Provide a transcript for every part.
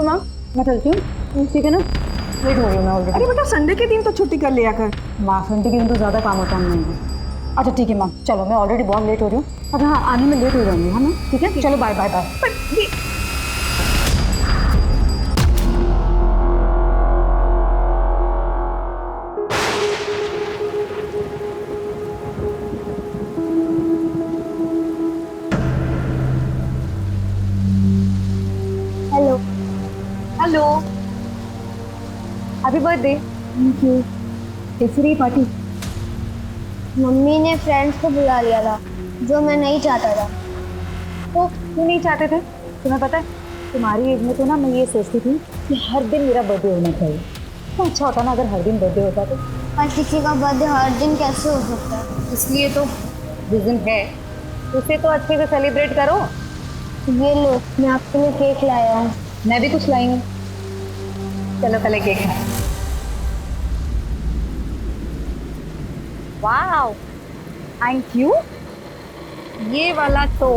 चलो मैम, मैं चलती हूँ, ठीक है ना? लेट हो रही हूँ मैं ऑलरेडी। अरे बेटा, संडे के दिन तो छुट्टी कर लिया कर। माँ, संडे के दिन तो ज़्यादा काम होता है नहीं। अच्छा ठीक है मैम, चलो मैं ऑलरेडी बहुत लेट हो रही हूँ। अच्छा हाँ, आने में लेट हो जाऊँगी, हाँ मैम, ठीक है? चलो बाय बाय बाय। बट ये hello. Hello. Happy birthday. Thank you. कैसी रही पार्टी? मम्मी ने फ्रेंड्स को बुला लिया था, जो मैं नहीं चाहता था। तो क्यों नहीं चाहते थे? तुम्हें पता है, तुम्हारी एज में तो ना मैं ये सोचती थी कि हर दिन मेरा बर्थडे होना चाहिए। तो अच्छा होता ना अगर हर दिन बर्थडे होता तो। पर किसी का बर्थडे हर दिन कैसे हो सकता है? इसलिए तो जिस दिन है उसे तो अच्छे से सेलिब्रेट करो। ये लो, मैं आपके लिए केक लाया हूँ। मैं भी कुछ लाई हूँ। चलो पहले केक खाएं। Wow, thank you. ये वाला तो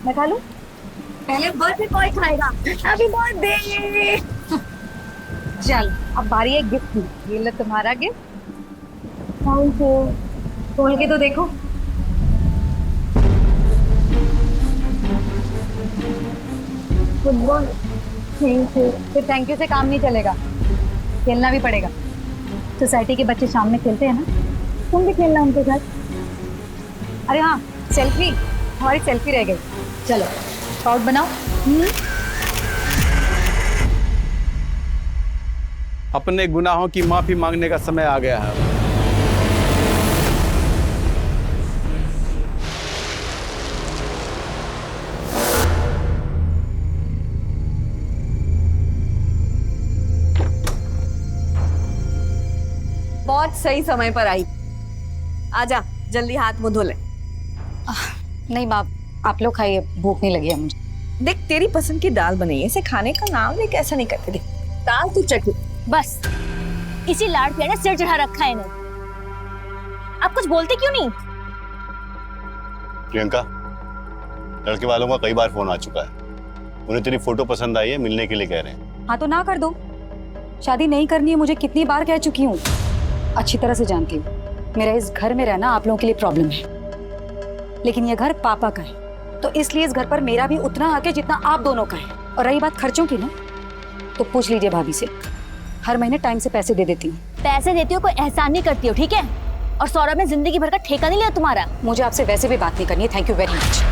मैं खा लूं? पहले बर्थडे बॉय खाएगा। Happy birthday. चल अब बारी है गिफ्ट की। ये लो तुम्हारा गिफ्ट। Thank you. खोल के तो देखो। फुटबॉल। Thank you. फिर थैंक यू से काम नहीं चलेगा, खेलना भी पड़ेगा। सोसाइटी के बच्चे शाम में खेलते हैं ना, तुम भी खेलना उनके साथ। अरे हाँ, सेल्फी, हमारी सेल्फी रह गई। चलो स्काउट बनाओ। अपने गुनाहों की माफी मांगने का समय आ गया है। बहुत सही समय पर आई। आजा, जल्दी हाथ मुंह धो ले। नहीं बाप, आप लोग खाइए, भूख नहीं लगी है मुझे। देख, तेरी पसंद की दाल बनी है, इसे खाने का नाम ले, कैसा नहीं करते। देख, दाल तू चख। बस इसी लाड़ प्यार ने सिर चढ़ा रखा है इन्हें। आप कुछ बोलते क्यों नहीं? प्रियंका, लड़के वालों का कई बार फोन आ चुका है। उन्हें तेरी फोटो पसंद आई है, मिलने के लिए कह रहे हैं। हाँ तो ना कर दो। शादी नहीं करनी है मुझे, कितनी बार कह चुकी हूँ, अच्छी तरह से जानती हूँ। मेरा इस घर में रहना आप लोगों के लिए प्रॉब्लम है, लेकिन यह घर पापा का है, तो इसलिए इस घर पर मेरा भी उतना हक है जितना आप दोनों का है। और रही बात खर्चों की ना, तो पूछ लीजिए भाभी से, हर महीने टाइम से पैसे दे देती हूँ। पैसे देती हो, कोई एहसान नहीं करती हो, ठीक है? और सौरभ ने जिंदगी भर का ठेका नहीं लिया तुम्हारा। मुझे आपसे वैसे भी बात नहीं करनी है। Thank you very much.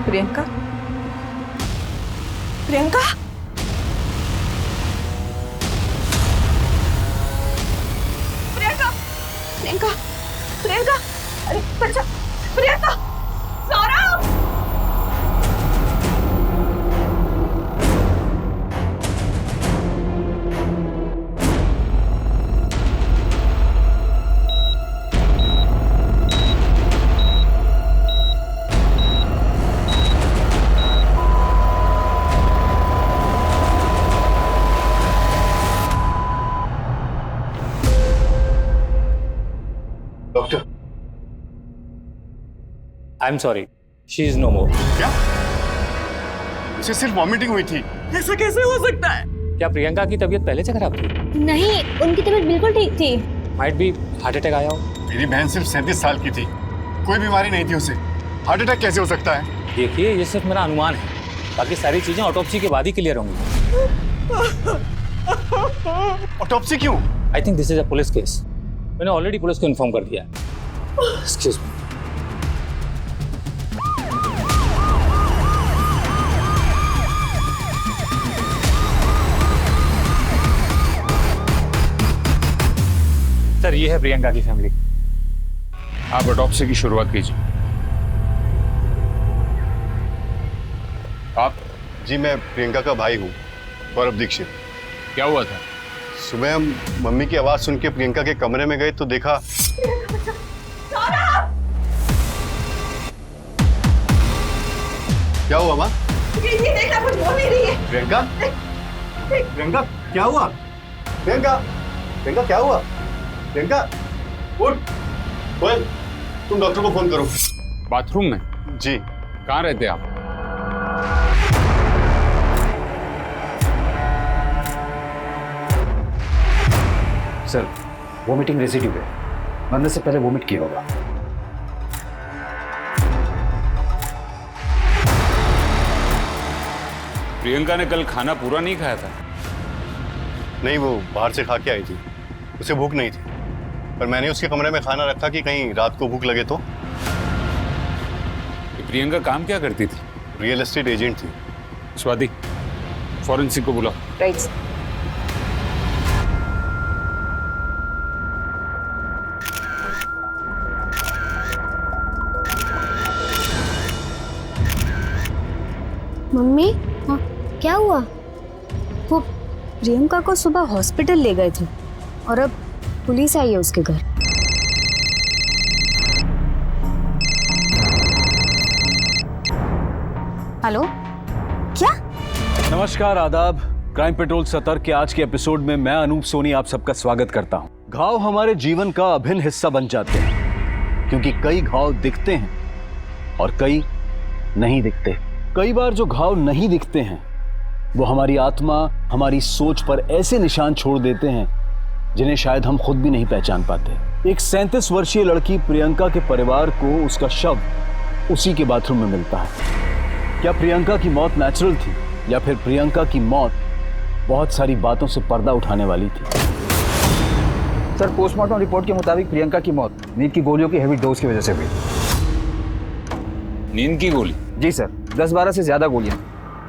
Priyanka, Priyanka, Priyanka, Priyanka, Priyanka, अरे बच्चा, Priyanka, Saurabh. Doctor, I am sorry, she is no more. क्या? उसे सिर्फ वॉमिटिंग हुई थी। ऐसा कैसे हो सकता है? क्या प्रियंका की तबीयत पहले से खराब थी? नहीं, उनकी तबीयत बिल्कुल ठीक थी। माइट भी हार्ट अटैक आया हो। मेरी बहन सिर्फ 37 साल की थी, कोई बीमारी नहीं थी उसे। हार्ट अटैक कैसे हो सकता है? देखिए, ये सिर्फ मेरा अनुमान है, बाकी सारी चीजें ऑटोप्सी के बाद ही क्लियर होंगी। ऑटोप्सी क्यों? I think this is a police case. मैंने ऑलरेडी पुलिस को इन्फॉर्म कर दिया है। Excuse me. सर, ये है प्रियंका की फैमिली। आप ऑटोप्सी की शुरुआत कीजिए। आप? जी मैं प्रियंका का भाई हूँ, गौरव दीक्षित। क्या हुआ था? सुबह हम मम्मी की आवाज सुन के प्रियंका के कमरे में गए तो देखा। क्या हुआ माँ? ये देखना, कुछ बोल नहीं रही है। प्रियंका, प्रियंका क्या हुआ? प्रियंका, प्रियंका क्या हुआ? प्रियंका उठ। कोयल, तुम डॉक्टर को फोन करो। बाथरूम में? जी। कहाँ रहते आप? सर, वोमिटिंग रेसिड्यू है, मरने से पहले वोमिट किया होगा। प्रियंका ने कल खाना पूरा नहीं खाया था? नहीं, वो बाहर से खा के आई थी, उसे भूख नहीं थी, पर मैंने उसके कमरे में खाना रखा कि कहीं रात को भूख लगे तो। प्रियंका काम क्या करती थी? रियल एस्टेट एजेंट थी। स्वाति, फॉरेंसिक को बुलाओ। राइट। मम्मी, हाँ, क्या हुआ? वो प्रियंका को सुबह हॉस्पिटल ले गए थे और अब पुलिस आई है उसके घर। हेलो, क्या? नमस्कार, आदाब। क्राइम पेट्रोल सतर्क के आज के एपिसोड में मैं अनूप सोनी आप सबका स्वागत करता हूं। घाव हमारे जीवन का अभिन्न हिस्सा बन जाते हैं क्योंकि कई घाव दिखते हैं और कई नहीं दिखते। कई बार जो घाव नहीं दिखते हैं वो हमारी आत्मा, हमारी सोच पर ऐसे निशान छोड़ देते हैं जिन्हें शायद हम खुद भी नहीं पहचान पाते। एक 37 वर्षीय लड़की प्रियंका के परिवार को उसका शव उसी के बाथरूम में मिलता है। क्या प्रियंका की मौत नेचुरल थी या फिर प्रियंका की मौत बहुत सारी बातों से पर्दा उठाने वाली थी? सर, पोस्टमार्टम रिपोर्ट के मुताबिक प्रियंका की मौत नींद की गोलियों की हेवी डोज की वजह से हुई। नींद की गोली? जी सर, 10-12 से ज्यादा गोलियां।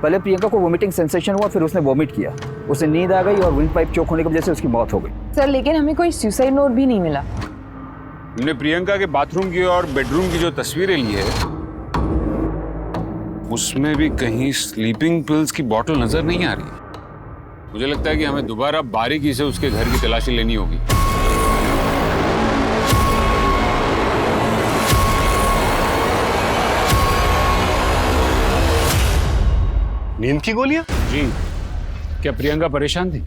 पहले प्रियंका को वोमिटिंग सेंसेशन हुआ, फिर उसने वोमिट किया, उसे नींद आ गई और विंड पाइप चोक होने की वजह से उसकी मौत हो गई। सर, लेकिन हमें कोई सुसाइड नोट भी नहीं मिला। हमने प्रियंका के बाथरूम की और बेडरूम की जो तस्वीरें ली है उसमें भी कहीं स्लीपिंग पिल्स की बोतल नजर नहीं आ रही। मुझे लगता है कि हमें दोबारा बारीकी से उसके घर की तलाशी लेनी होगी। नींद की गोलियां? जी। क्या प्रियंका परेशान थी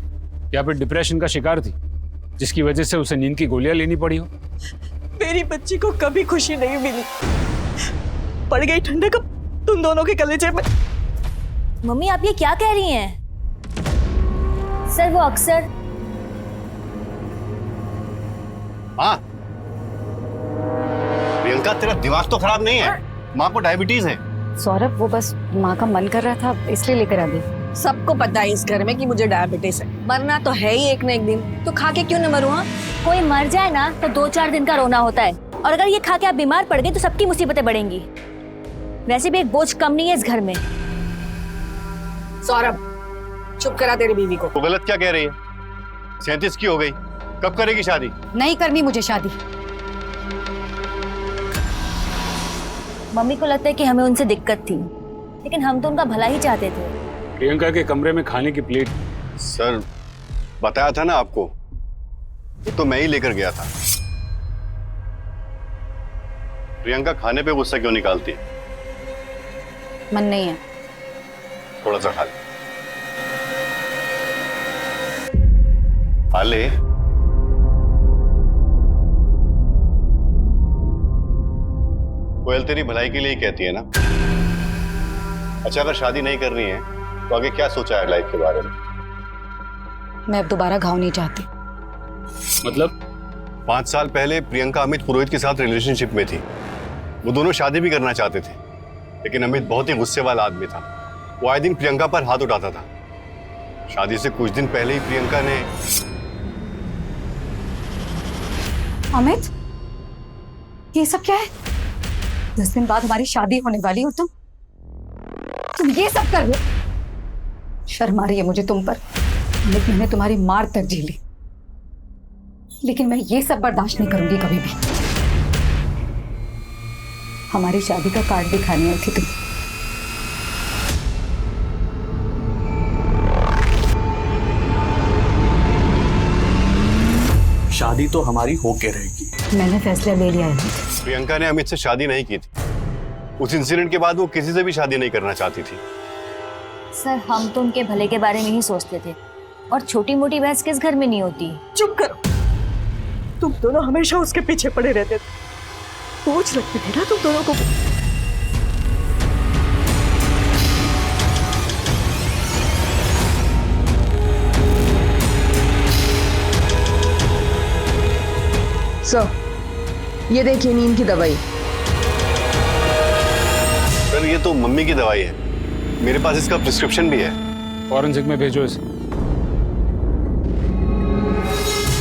या फिर डिप्रेशन का शिकार थी जिसकी वजह से उसे नींद की गोलियां लेनी पड़ी हो? मेरी बच्ची को कभी खुशी नहीं मिली, पड़ गई ठंडक तुम दोनों के कलेजे में। मम्मी आप ये क्या कह रही हैं? सर वो अक्सर हाँ, प्रियंका तेरा दिमाग तो खराब नहीं है, माँ को डायबिटीज है। सौरभ, वो बस माँ का मन कर रहा था इसलिए लेकर आ गई। सबको पता है इस घर में कि मुझे डायबिटीज है, मरना तो है ही एक न एक दिन, तो खा के क्यों न मरूं? हाँ, कोई मर जाए ना तो 2-4 दिन का रोना होता है, और अगर ये खा के आप बीमार पड़ गए तो सबकी मुसीबतें बढ़ेंगी। वैसे भी एक बोझ कम नहीं है इस घर में। सौरभ, चुप करा तेरी बीवी को। वो गलत क्या कह रही है? 37 की हो गई, कब करेगी शादी? नहीं करनी मुझे शादी। मम्मी को लगता है कि हमें उनसे दिक्कत थी, लेकिन हम तो उनका भला ही चाहते थे। प्रियंका के कमरे में खाने की प्लेट? सर, बताया था ना आपको, ये तो मैं ही लेकर गया था। प्रियंका खाने पे गुस्सा क्यों निकालती है? मन नहीं है। थोड़ा सा खा ले। खा ले। कोयल तेरी भलाई के लिए ही कहती है ना। अच्छा, अगर शादी नहीं करनी है तो आगे क्या सोचा है लाइफ के बारे में? मैं अब दोबारा घाव नहीं चाहती। मतलब? 5 साल पहले प्रियंका अमित पुरोहित के साथ रिलेशनशिप में थी। वो दोनों शादी भी करना चाहते थे, लेकिन अमित बहुत ही गुस्से वाला आदमी था। वो आए दिन प्रियंका पर हाथ उठाता था। शादी से कुछ दिन पहले ही प्रियंका ने... अमित, ये सब क्या है? 10 दिन बाद हमारी शादी होने वाली हो, तुम ये सब कर रहे हो? शर्म आ रही है मुझे तुम पर। अमित, मैंने तुम्हारी मार तक झेली, लेकिन मैं ये सब बर्दाश्त नहीं करूंगी कभी भी। हमारी शादी का कार्ड दिखाने आई थी तुम। शादी तो हमारी होके रहेगी। मैंने फैसला ले लिया है। प्रियंका ने अमित से शादी नहीं की थी। उस इंसिडेंट के बाद वो किसी से भी शादी नहीं करना चाहती थी। सर हम तो उनके भले के बारे में ही सोचते थे, और छोटी मोटी बहस किस घर में नहीं होती। चुप करो, तुम दोनों हमेशा उसके पीछे पड़े रहते थे। सोच रखती थी ना तुम दोनों को। सर ये देखिए नींद की दवाई। सर ये तो मम्मी की दवाई है, मेरे पास इसका प्रिस्क्रिप्शन भी है। फॉरेंसिक में भेजो इसे।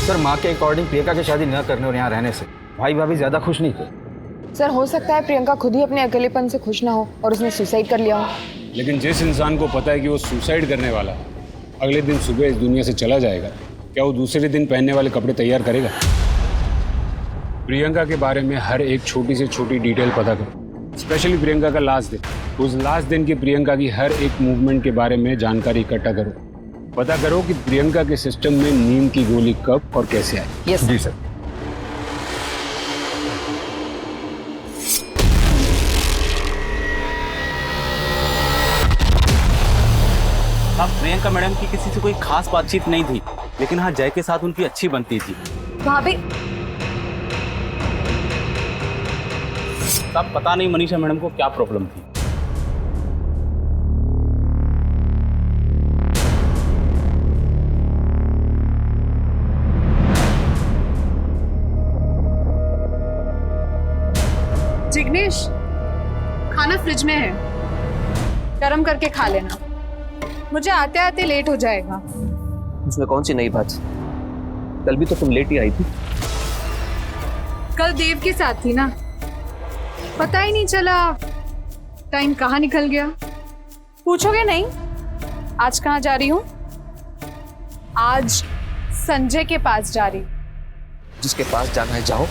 सर माँ के अकॉर्डिंग प्रियंका की शादी न करने और यहाँ रहने से भाई भाभी ज्यादा खुश नहीं थे। सर हो सकता है प्रियंका खुद ही अपने अकेलेपन से खुश ना हो और उसने सुसाइड कर लिया हो। लेकिन जिस इंसान को पता है कि वो सुसाइड करने वाला है, अगले दिन सुबह इस दुनिया से चला जाएगा, क्या वो दूसरे दिन पहनने वाले कपड़े तैयार करेगा? प्रियंका के बारे में हर एक छोटी से छोटी डिटेल पता करो, स्पेशली प्रियंका का लास्ट दिन। उस लास्ट दिन की प्रियंका की हर एक मूवमेंट के बारे में जानकारी इकट्ठा करो। पता करो कि प्रियंका के सिस्टम में नींद की गोली कब और कैसे आई। यस जी सर। अब प्रियंका मैडम की किसी से कोई खास बातचीत नहीं थी, लेकिन हाँ जय के साथ उनकी अच्छी बनती थी। भाभी तब पता नहीं मनीषा मैडम को क्या प्रॉब्लम थी। जिग्नेश खाना फ्रिज में है, गरम करके खा लेना, मुझे आते आते लेट हो जाएगा। उसमें कौन सी नई बात? कल भी तो तुम लेट ही आई थी। कल देव के साथ थी ना, पता ही नहीं चला टाइम कहाँ निकल गया। पूछोगे नहीं आज कहाँ जा रही हूँ? आज संजय के पास जा रही। जिसके पास जाना है जाओ,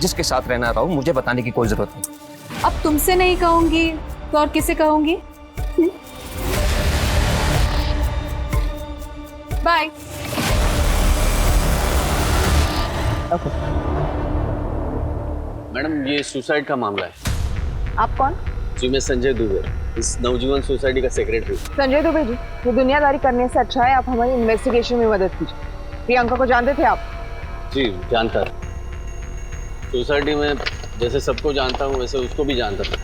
जिसके साथ रहना रहो, मुझे बताने की कोई जरूरत नहीं। अब तुमसे नहीं कहूंगी तो और किसे कहूंगी? बाय। मैडम ये सुसाइड का मामला है। आप कौन? जी मैं संजय दुबे, इस नवजीवन सोसाइटी का सेक्रेटरी। संजय दुबे जी, ये दुनियादारी करने से अच्छा है आप हमारी इन्वेस्टिगेशन में मदद कीजिए। प्रियंका को जानते थे आप? जी जानता था। सोसाइटी में जैसे सबको जानता हूँ वैसे उसको भी जानता था।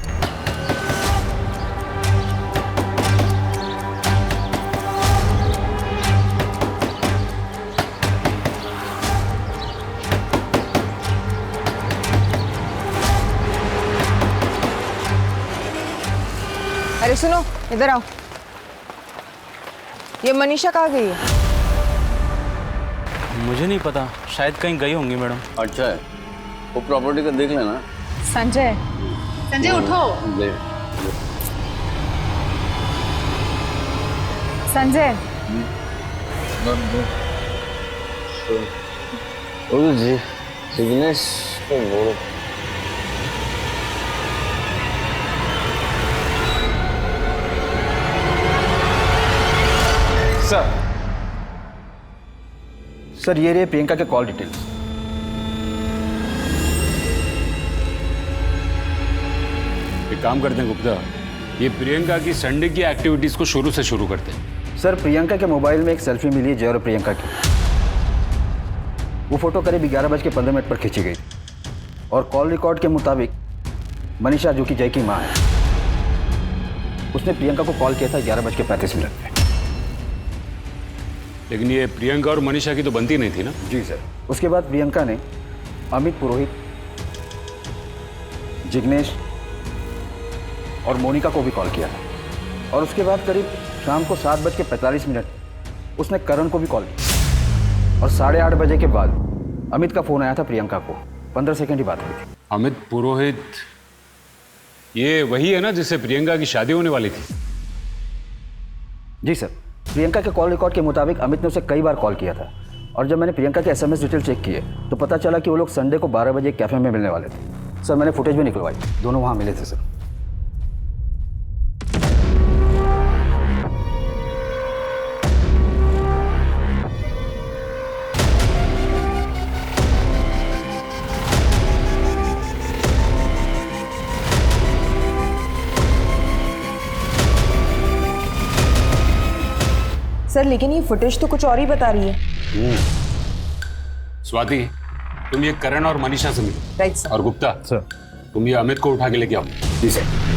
अरे सुनो इधर आओ, ये मनीषा कहाँ गई है? मुझे नहीं पता, शायद कहीं गई होंगी मैडम। अच्छा है, वो प्रॉपर्टी का देख लेना। संजय, संजय उठो। संजय जी जिग्नेश को बोलो। सर ये रहे प्रियंका के कॉल डिटेल्स। एक काम करते हैं गुप्ता, ये प्रियंका की संडे की एक्टिविटीज को शुरू से शुरू करते हैं। सर प्रियंका के मोबाइल में एक सेल्फी मिली है जय और प्रियंका की। वो फोटो करीब 11:15 पर खींची गई और कॉल रिकॉर्ड के मुताबिक मनीषा जो कि जय की माँ है, उसने प्रियंका को कॉल किया था 11:35 पे। लेकिन ये प्रियंका और मनीषा की तो बनती नहीं थी ना? जी सर। उसके बाद प्रियंका ने अमित पुरोहित, जिग्नेश और मोनिका को भी कॉल किया था और उसके बाद करीब शाम को 7:45 उसने करण को भी कॉल किया और 8:30 बजे के बाद अमित का फोन आया था प्रियंका को। 15 सेकंड ही बात हुई थी। अमित पुरोहित ये वही है ना जिससे प्रियंका की शादी होने वाली थी? जी सर। प्रियंका के कॉल रिकॉर्ड के मुताबिक अमित ने उसे कई बार कॉल किया था और जब मैंने प्रियंका के SMS डिटेल चेक किए तो पता चला कि वो लोग संडे को 12 बजे कैफे में मिलने वाले थे। सर मैंने फुटेज भी निकलवाई, दोनों वहाँ मिले थे सर। सर लेकिन ये फुटेज तो कुछ और ही बता रही है। स्वाति, तुम ये करण और मनीषा से मिलो। Right sir. और गुप्ता सर, तुम ये अमित को उठा के लेके आओ। जी सर।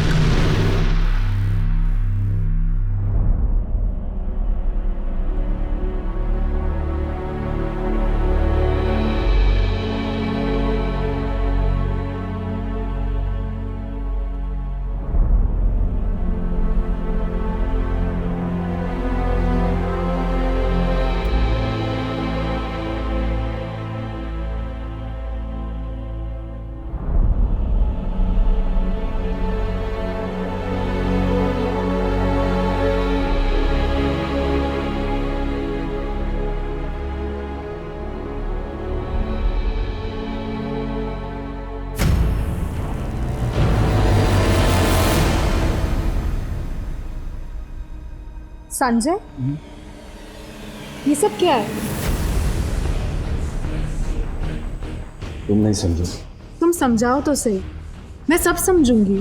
संजय, ये सब क्या है? तुम नहीं समझो। तुम समझाओ तो सही, मैं सब समझूंगी।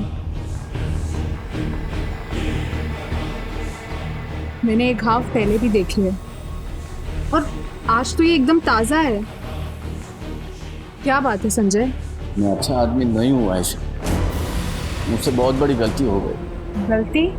मैंने एक घाव पहले भी देख लिया और आज तो ये एकदम ताजा है। क्या बात है संजय? मैं अच्छा आदमी नहीं हूँ आयशा, मुझसे बहुत बड़ी गलती हो गई। गलती?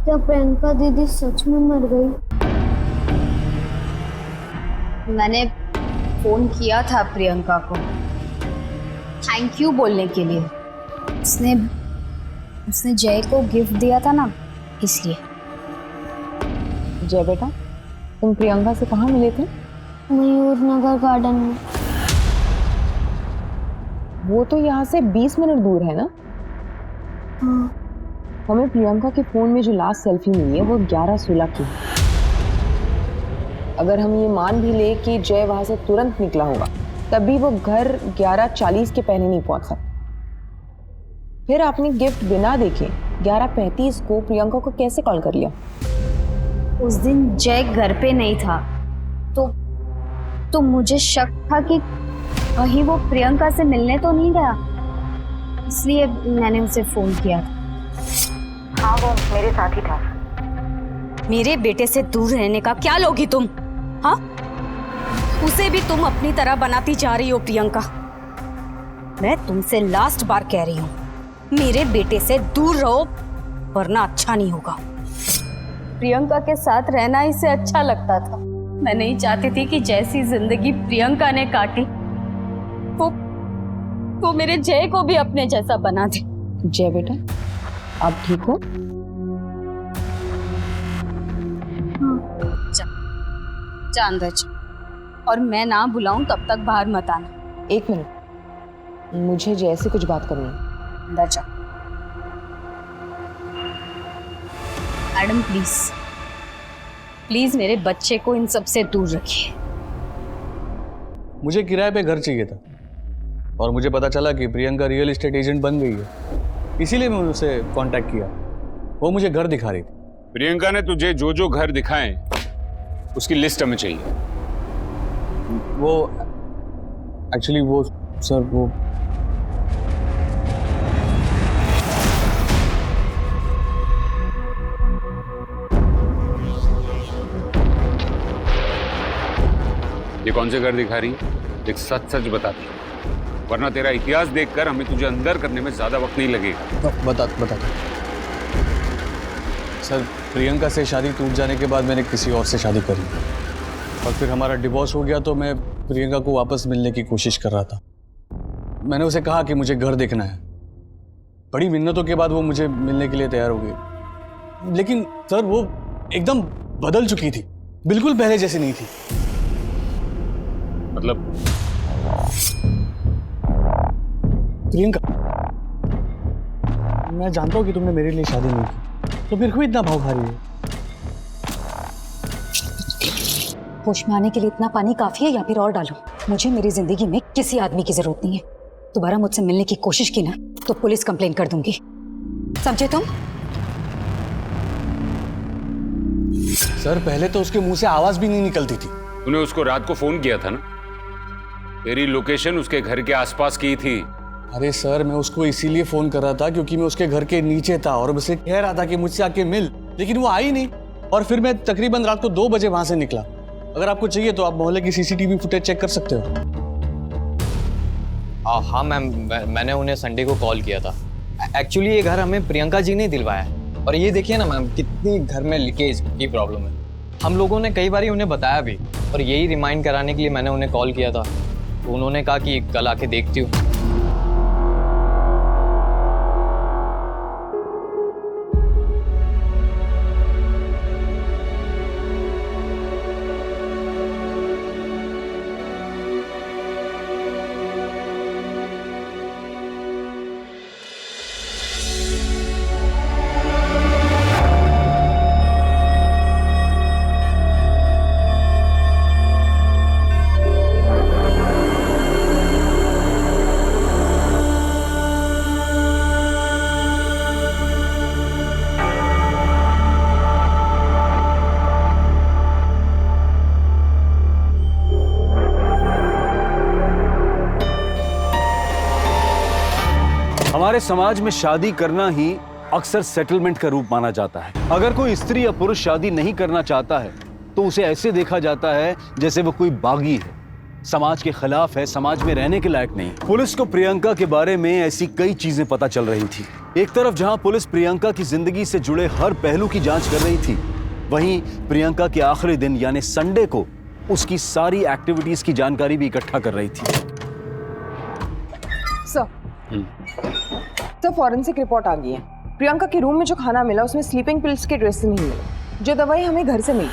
क्या प्रियंका दीदी सच में मर गई? मैंने फोन किया था प्रियंका को थैंक यू बोलने के लिए। उसने जय को गिफ्ट दिया था ना, इसलिए। जय बेटा, तुम प्रियंका से कहाँ मिले थे? मयूर नगर गार्डन में। वो तो यहाँ से 20 मिनट दूर है ना? हाँ। हमें प्रियंका के फोन में जो लास्ट सेल्फी मिली है वो 11:16 की है। अगर हम ये मान भी ले कि जय वहां से तुरंत निकला होगा, तभी वो घर 11:40 के पहले नहीं पहुंच सकता। फिर आपने गिफ्ट बिना देखे 11:35 को प्रियंका को कैसे कॉल कर लिया? उस दिन जय घर पे नहीं था, तो मुझे शक था कि कहीं वो प्रियंका से मिलने तो नहीं गया, इसलिए मैंने उसे फोन किया था। हाँ, वो मेरे साथ ही था। मेरे बेटे से दूर रहने का क्या लोगी तुम? हाँ, उसे भी तुम अपनी तरह बनाती जा रही हो प्रियंका। मैं तुमसे लास्ट बार कह रही हूँ, मेरे बेटे से दूर रहो वरना अच्छा नहीं होगा। प्रियंका के साथ रहना इसे अच्छा लगता था। मैं नहीं चाहती थी कि जैसी जिंदगी प्रियंका ने काटी वो मेरे जय को भी अपने जैसा बना दे। जय बेटा, आप ठीक हो? जा अंदर जा, और मैं ना बुलाऊं तब तक बाहर मत आना। 1 मिनट, मुझे जय से कुछ बात करनी है। अंदर जा। मैडम प्लीज मेरे बच्चे को इन सब से दूर रखिए। मुझे किराए पे घर चाहिए था और मुझे पता चला कि प्रियंका रियल एस्टेट एजेंट बन गई है, इसीलिए मैं उसे कांटेक्ट किया। वो मुझे घर दिखा रही थी। प्रियंका ने तुझे जो जो घर दिखाए उसकी लिस्ट हमें चाहिए। वो एक्चुअली वो सर वो ये कौन से घर दिखा रही है? एक सच बताती, वरना तेरा इतिहास देखकर हमें तुझे अंदर करने में ज्यादा वक्त नहीं लगेगा। बता सर, प्रियंका से शादी टूट जाने के बाद मैंने किसी और से शादी कर ली और फिर हमारा डिवोर्स हो गया, तो मैं प्रियंका को वापस मिलने की कोशिश कर रहा था। मैंने उसे कहा कि मुझे घर देखना है। बड़ी मिन्नतों के बाद वो मुझे मिलने के लिए तैयार हो गई, लेकिन सर वो एकदम बदल चुकी थी, बिल्कुल पहले जैसी नहीं थी। मतलब प्रियंका, मैं जानता हूँ कि तुमने मेरे लिए शादी नहीं की, तो फिर क्यों इतना भाव खा रही है? होश में आने के लिए इतना पानी काफी है या फिर और डालो? मुझे मेरी जिंदगी में किसी आदमी की जरूरत नहीं है। दोबारा मुझसे मिलने की कोशिश की ना तो पुलिस कंप्लेन कर दूंगी, समझे तुम? सर पहले तो उसके मुंह से आवाज भी नहीं निकलती थी। तूने उसको रात को फोन किया था ना? तेरी लोकेशन उसके घर के आसपास की थी। अरे सर मैं उसको इसीलिए फोन कर रहा था क्योंकि मैं उसके घर के नीचे था और उसे कह रहा था कि मुझसे आके मिल, लेकिन वो आई नहीं। और फिर मैं तकरीबन रात को 2 बजे वहां से निकला। अगर आपको चाहिए तो आप मोहल्ले की सीसीटीवी फुटेज चेक कर सकते हो। हाँ मैम, मैंने उन्हें संडे को कॉल किया था। एक्चुअली ये घर हमें प्रियंका जी ने दिलवाया है। और ये देखिए ना मैम, कितनी घर में लीकेज की प्रॉब्लम है। हम लोगों ने कई बार उन्हें बताया भी, और यही रिमाइंड कराने के लिए मैंने उन्हें कॉल किया था। तो उन्होंने कहा कि कल आके देखती हूँ। हमारे समाज में शादी करना ही अक्सर सेटलमेंट का रूप माना जाता है। अगर कोई स्त्री या पुरुष शादी नहीं करना चाहता है तो उसे ऐसे देखा जाता है जैसे वो कोई बागी है, समाज के खिलाफ है, समाज में रहने के लायक नहीं। पुलिस को प्रियंका के बारे में ऐसी कई चीजें पता चल रही थी। एक तरफ जहां पुलिस प्रियंका की जिंदगी से जुड़े हर पहलू की जांच कर रही थी, वहीं प्रियंका के आखिरी दिन यानी संडे को उसकी सारी एक्टिविटीज की जानकारी भी इकट्ठा कर रही थी। सर फॉरेंसिक रिपोर्ट आ गई है। प्रियंका के रूम में जो खाना मिला उसमें स्लीपिंग पिल्स के ट्रेसेस नहीं मिले, जो दवाई हमें घर से मिली।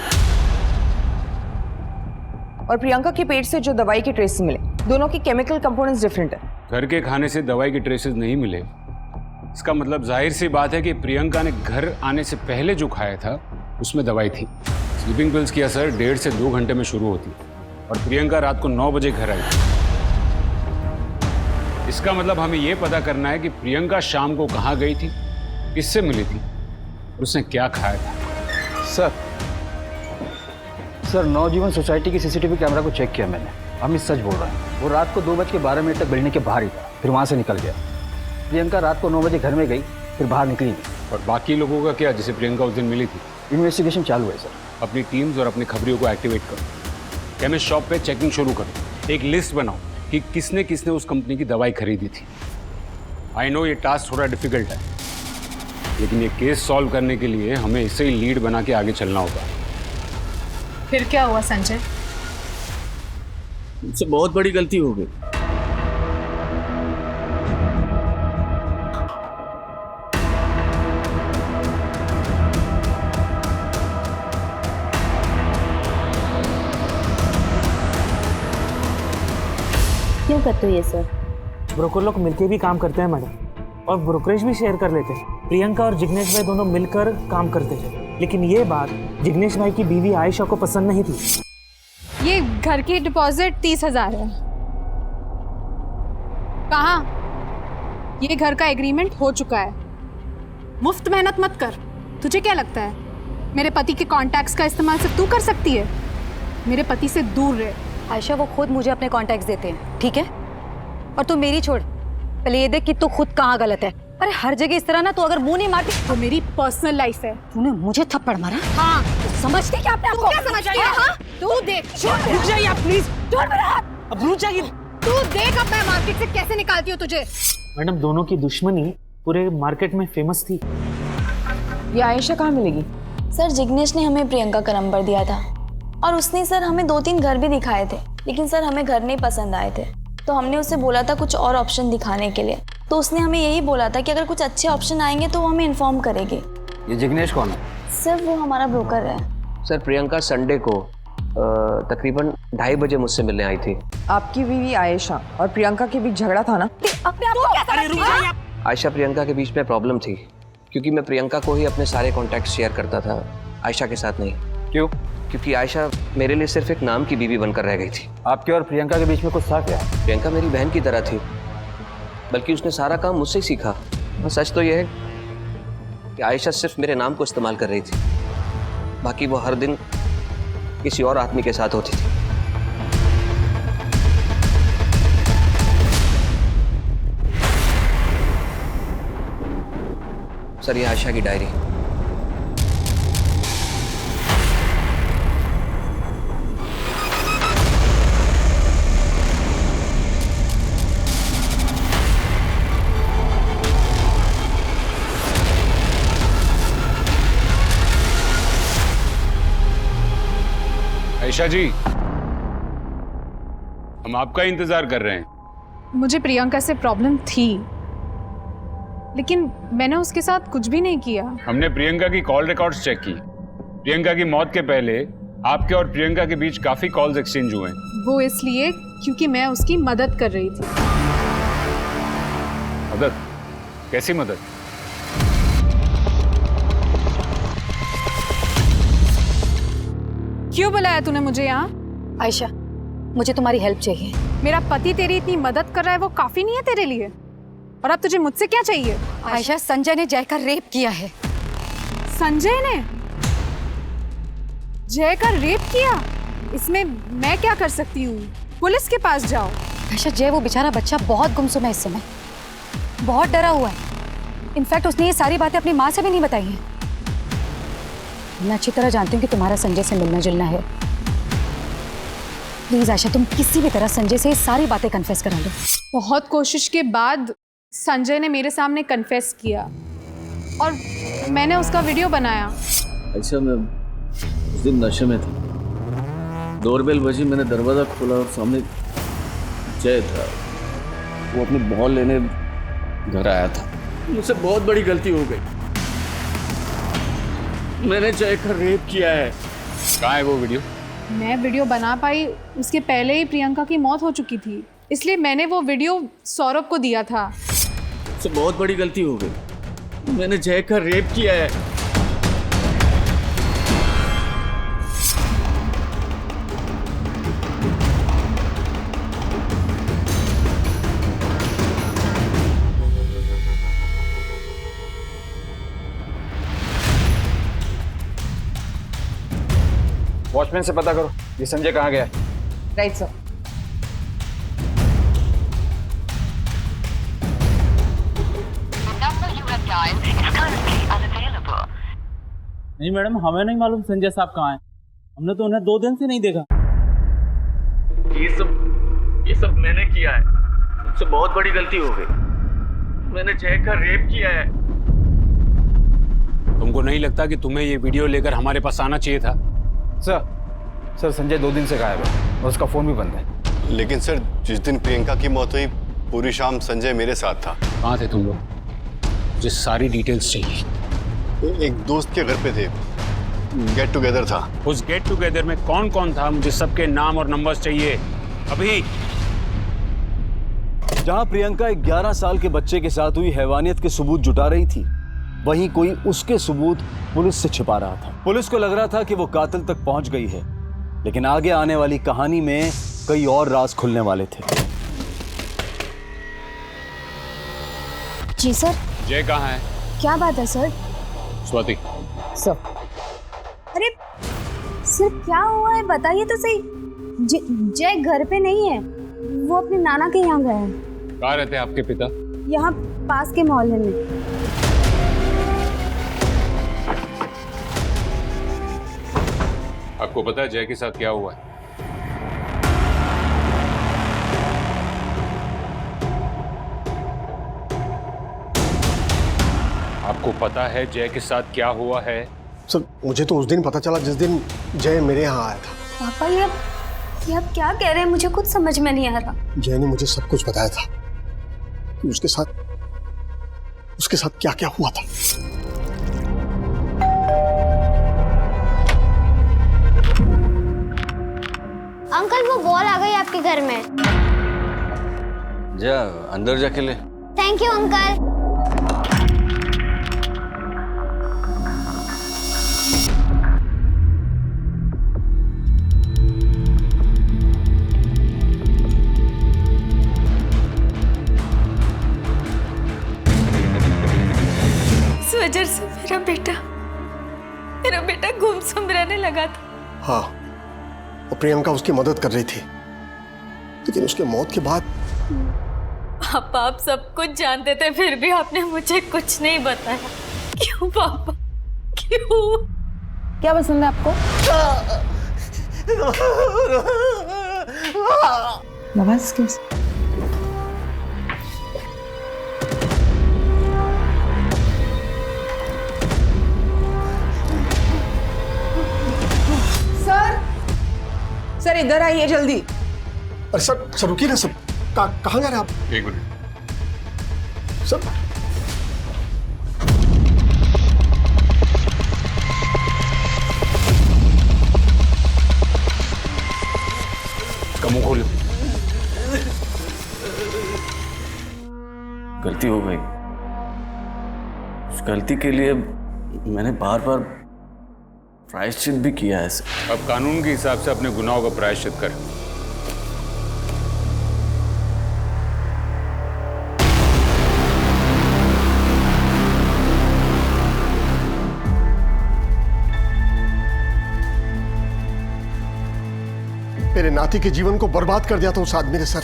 और प्रियंका के पेट से जो दवाई के ट्रेसेस मिले, दोनों की केमिकल कंपोनेंट्स डिफरेंट है। घर के खाने से दवाई के ट्रेसेस नहीं मिले, इसका मतलब जाहिर सी बात है कि प्रियंका ने घर आने से पहले जो खाया था उसमें दवाई थी। स्लीपिंग पिल्स की असर 1.5 से 2 घंटे में शुरू होती और प्रियंका रात को 9 बजे घर आई। इसका मतलब हमें यह पता करना है कि प्रियंका शाम को कहाँ गई थी, किससे मिली थी, उसने क्या खाया था। सर नवजीवन सोसाइटी की सीसीटीवी कैमरा को चेक किया मैंने। अमित सच बोल रहा है। वो रात को 2:12 तक बिल्डिंग के बाहर ही था, फिर वहाँ से निकल गया। प्रियंका रात को 9 बजे घर में गई, फिर बाहर निकली नहीं। और बाकी लोगों का क्या, जिसे प्रियंका उस दिन मिली थी? इन्वेस्टिगेशन चालू है सर। अपनी टीम्स और अपनी खबरियों को एक्टिवेट करो। केमिस्ट शॉप पे चेकिंग शुरू करो। एक लिस्ट बनाओ कि किसने किसने उस कंपनी की दवाई खरीदी थी। आई नो ये टास्क थोड़ा डिफिकल्ट है, लेकिन ये केस सॉल्व करने के लिए हमें इसे ही लीड बना के आगे चलना होगा। फिर क्या हुआ संजय? मुझसे बहुत बड़ी गलती हो गई। क्यों करते हो ये सर? ब्रोकर लोग मिलकर भी काम करते हैं मैडम, और ब्रोकरेज भी शेयर कर लेते हैं। प्रियंका और जिग्नेश भाई दोनों मिलकर काम करते हैं, लेकिन ये बात जिग्नेश भाई की बीवी आयशा को पसंद नहीं थी। ये घर की डिपॉजिट 30,000 है। कहाँ? ये घर का एग्रीमेंट हो चुका है। मुफ्त मेहनत मत कर। तुझे क्या लगता है मेरे पति के कॉन्टैक्ट्स का इस्तेमाल सिर्फ तू कर सकती है? मेरे पति से दूर रहे। आयशा वो खुद मुझे अपने कॉन्टैक्ट्स देते हैं, ठीक है? और तू मेरी छोड़, पहले ये देख कि तू खुद कहाँ गलत है। अरे हर जगह इस तरह ना तू अगर मुंह नहीं मारती। वो मेरी पर्सनल लाइफ है। तूने मुझे थप्पड़ मारा? हाँ, समझती क्या अपने आप को? क्या समझ रही है? हाँ? तू देख। रुक जाइए आप प्लीज। छोड़ मेरा हाथ। अब रुक जाइए। तू देख अब मैं मार्केट से कैसे निकालती हूँ तुझे। मैडम दोनों की दुश्मनी पूरे मार्केट में फेमस थी। ये आयशा कहाँ मिलेगी? सर जिग्नेश ने हमें प्रियंका का नंबर दिया था, और उसने सर हमें 2-3 घर भी दिखाए थे, लेकिन सर हमें घर नहीं पसंद आए थे। तो हमने उसे बोला था कुछ और ऑप्शन दिखाने के लिए, तो उसने हमें यही बोला था कि अगर कुछ अच्छे ऑप्शन आएंगे तो वो हमें इन्फॉर्म करेगी। ये जिग्नेश कौन है? सर वो हमारा ब्रोकर है। सर प्रियंका संडे को तकरीबन 2:30 बजे मुझसे मिलने आई थी। आपकी बीवी आयशा और प्रियंका के बीच झगड़ा था ना? आयशा प्रियंका के बीच में प्रॉब्लम थी, क्योंकि मैं प्रियंका को ही अपने सारे कॉन्टैक्ट शेयर करता था, आयशा के साथ नहीं। क्यों? क्योंकि आयशा मेरे लिए सिर्फ एक नाम की बीवी बनकर रह गई थी। आपके और प्रियंका के बीच में कुछ था क्या? प्रियंका मेरी बहन की तरह थी, बल्कि उसने सारा काम मुझसे ही सीखा। और सच तो यह है कि आयशा सिर्फ मेरे नाम को इस्तेमाल कर रही थी, बाकी वो हर दिन किसी और आदमी के साथ होती थी। सर, ये आयशा की डायरी। आयशा जी, हम आपका इंतजार कर रहे हैं। मुझे प्रियंका से प्रॉब्लम थी, लेकिन मैंने उसके साथ कुछ भी नहीं किया। हमने प्रियंका की कॉल रिकॉर्ड्स चेक की। प्रियंका की मौत के पहले आपके और प्रियंका के बीच काफी कॉल्स एक्सचेंज हुए। वो इसलिए क्योंकि मैं उसकी मदद कर रही थी। मदद? कैसी मदद? क्यों बुलाया तूने मुझे यहाँ? आयशा, मुझे तुम्हारी हेल्प चाहिए। मेरा पति तेरी इतनी मदद कर रहा है, वो काफी नहीं है तेरे लिए? और अब तुझे मुझसे क्या चाहिए? आयशा, संजय ने जय का रेप किया है। संजय ने जय का रेप किया? इसमें मैं क्या कर सकती हूँ? पुलिस के पास जाओ। आयशा, जय वो बेचारा बच्चा बहुत गुमसुम है इस समय, बहुत डरा हुआ है। इनफैक्ट उसने ये सारी बातें अपनी माँ से भी नहीं बताई हैं। मैं अच्छी तरह जानती हूँ कि तुम्हारा संजय से मिलना जुलना है। प्लीज आयशा, तुम किसी भी तरह संजय से ये सारी बातें कन्फेस करा लो। बहुत कोशिश के बाद संजय ने मेरे सामने कन्फेस किया और मैंने उसका वीडियो बनाया। अच्छा, मैं उस दिन नशे में था। डोरबेल बजी, मैंने दरवाजा खोला और सामने जय था। वो अपनी बॉल लेने घर आया था। मुझसे बहुत बड़ी गलती हो गई। मैंने जय का रेप किया है। कहाँ है वो वीडियो? मैं वीडियो बना पाई उसके पहले ही प्रियंका की मौत हो चुकी थी, इसलिए मैंने वो वीडियो सौरभ को दिया था। मुझसे बहुत बड़ी गलती हो गई। मैंने जय का रेप किया है। वॉचमैन से पता करो ये संजय कहाँ गया है। Right sir. नहीं मैडम, हमें नहीं मालूम संजय साहब कहाँ हैं। हमने तो उन्हें 2 दिन से नहीं देखा। ये सब मैंने किया है। मुझसे बहुत बड़ी गलती हो गई। मैंने जय का रेप किया है। तुमको नहीं लगता कि तुम्हें ये वीडियो लेकर हमारे पास आना चाहिए था? सर संजय 2 दिन से गायब है और उसका फोन भी बंद है। लेकिन सर, जिस दिन प्रियंका की मौत हुई पूरी शाम संजय मेरे साथ था। कहाँ थे तुम लोग? मुझे सारी डिटेल्स चाहिए। एक दोस्त के घर पे थे, गेट टुगेदर था। उस गेट टुगेदर में कौन कौन था? मुझे सबके नाम और नंबर्स चाहिए अभी। जहां प्रियंका एक 11 साल के बच्चे के साथ हुई हैवानियत के सबूत जुटा रही थी, वहीं कोई उसके सबूत पुलिस से छिपा रहा था। पुलिस को लग रहा था कि वो कातिल तक पहुंच गई है, लेकिन आगे आने वाली कहानी में कई और राज खुलने वाले थे। जी सर। जय कहाँ है? क्या बात है सर? स्वाति। सर। अरे सर, क्या हुआ है बताइए तो सही। जय घर पे नहीं है, वो अपने नाना के यहाँ गए हैं। कहाँ रहते हैं आपके पिता? यहाँ पास के मोहल्ले में। आपको पता है जय के साथ क्या हुआ है? आपको पता है जय के साथ क्या हुआ है? सर, मुझे तो उस दिन पता चला जिस दिन जय मेरे यहाँ आया था। पापा, ये आप क्या कह रहे हैं? मुझे कुछ समझ में नहीं आ रहा। जय ने मुझे सब कुछ बताया था कि उसके साथ क्या क्या हुआ था। अंकल, वो बॉल आ गई आपके घर में। जा अंदर जाके ले। Thank you uncle. मेरा बेटा गुमसुम रहने लगा था। हाँ, और प्रियंका उसकी मदद कर रही थी, लेकिन उसके मौत के बाद पापा आप सब कुछ जानते थे, फिर भी आपने मुझे कुछ नहीं बताया। क्यों पापा, क्यों? क्या पसंद है आपको? नवाज किस? सर इधर आइए जल्दी। अरे सर रुकिए ना सर, कहाँ जा रहे हैं आप? एक मिनट सर। इसका मुंह खोलो। गलती हो गई। उस गलती के लिए मैंने बार बार प्रायश्चित भी किया है। अब कानून के हिसाब से अपने गुनाहों का प्रायश्चित कर। मेरे नाती के जीवन को बर्बाद कर दिया था उस आदमी ने सर।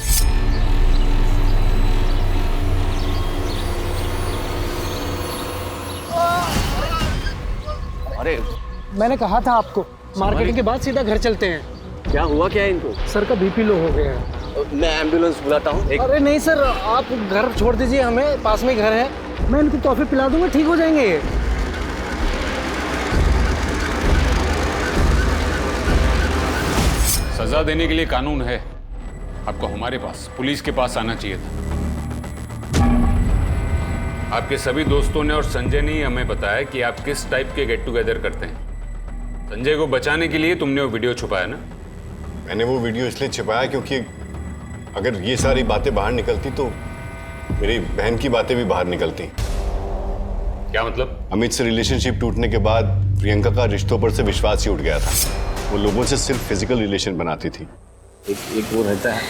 अरे मैंने कहा था आपको, मार्केटिंग के बाद सीधा घर चलते हैं। क्या हुआ क्या है इनको? सर का बीपी लो हो गया है। मैं एम्बुलेंस बुलाता हूँ। अरे नहीं सर, आप घर छोड़ दीजिए, हमें पास में घर है, मैं इनको कॉफी पिला दूंगा, ठीक हो जाएंगे ये। सजा देने के लिए कानून है। आपको हमारे पास, पुलिस के पास आना चाहिए था। आपके सभी दोस्तों ने और संजय ने ही हमें बताया कि आप किस टाइप के गेट टुगेदर करते हैं। संजय को बचाने के लिए तुमने वो वीडियो छुपाया ना? मैंने वो वीडियो इसलिए छिपाया क्योंकि अगर ये सारी बातें बाहर निकलती तो मेरी बहन की बातें भी बाहर निकलती। क्या मतलब? अमित से रिलेशनशिप टूटने के बाद प्रियंका का रिश्तों पर से विश्वास ही उठ गया था। वो लोगों से सिर्फ फिजिकल रिलेशन बनाती थी। एक वो रहता है।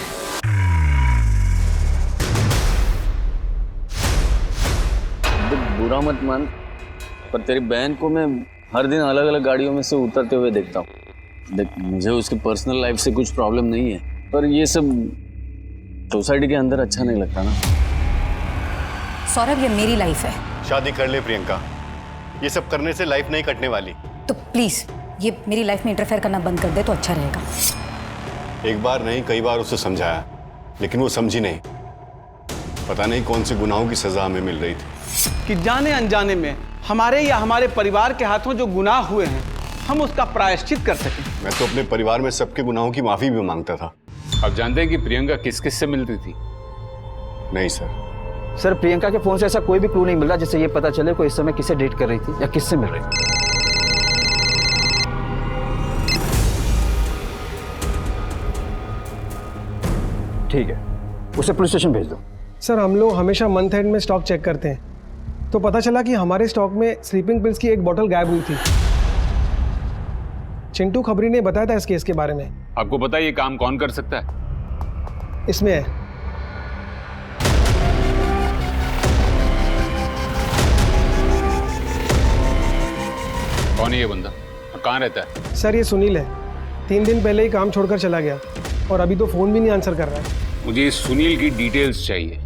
बुरा मत मान, पर तेरी बहन को मैं हर दिन अलग अलग गाड़ियों में से उतरते हुए देखता हूँ। देख, मुझे उसकी पर्सनल लाइफ से कुछ प्रॉब्लम नहीं है, पर ये सब सोसाइटी के अंदर अच्छा नहीं लगता ना। सौरभ, ये मेरी लाइफ है। शादी कर ले प्रियंका, ये सब करने से लाइफ नहीं कटने वाली। तो प्लीज ये मेरी लाइफ में इंटरफेयर करना बंद कर दे तो अच्छा रहेगा। एक बार नहीं, कई बार उसे समझाया, लेकिन वो समझी नहीं। पता नहीं कौन से गुनाहों की सजा हमें मिल रही थी कि जाने अनजाने में हमारे या हमारे परिवार के हाथों जो गुनाह हुए हैं, हम उसका प्रायश्चित कर सकें। मैं तो अपने परिवार में सबके गुनाहों की माफी भी मांगता था। आप जानते हैं कि प्रियंका किस किस से मिलती थी? नहीं सर। सर, प्रियंका के फोन से ऐसा कोई भी क्लू नहीं मिल रहा जिससे ये पता चले कोई इस समय किससे डेट कर रही थी या किससे मिल रही थी। ठीक है, उसे पुलिस स्टेशन भेज दो। सर, हम लोग हमेशा मंथ एंड में स्टॉक चेक करते हैं, तो पता चला कि हमारे स्टॉक में स्लीपिंग पिल्स की एक बोतल गायब हुई थी। चिंटू खबरी ने बताया था इस केस के बारे में। आपको पता है ये काम कौन कर सकता है? इसमें है। कौन है ये बंदा और कहाँ रहता है? सर, ये सुनील है। 3 दिन पहले ही काम छोड़कर चला गया और अभी तो फोन भी नहीं आंसर कर रहा है। मुझे इस सुनील की डिटेल्स चाहिए।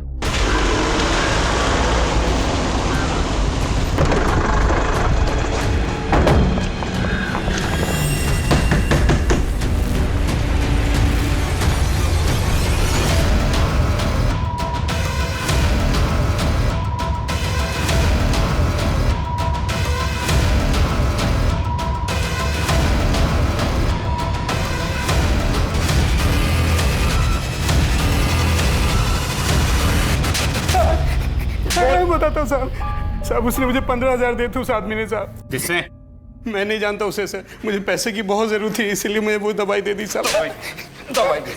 बताता साहब, उसने मुझे 15,000 दिए थे उस आदमी ने साहब। किसने? मैं नहीं जानता उसे सर, मुझे पैसे की बहुत जरूरत थी, इसलिए मुझे वो दवाई दे दी साहब। दवाई दे।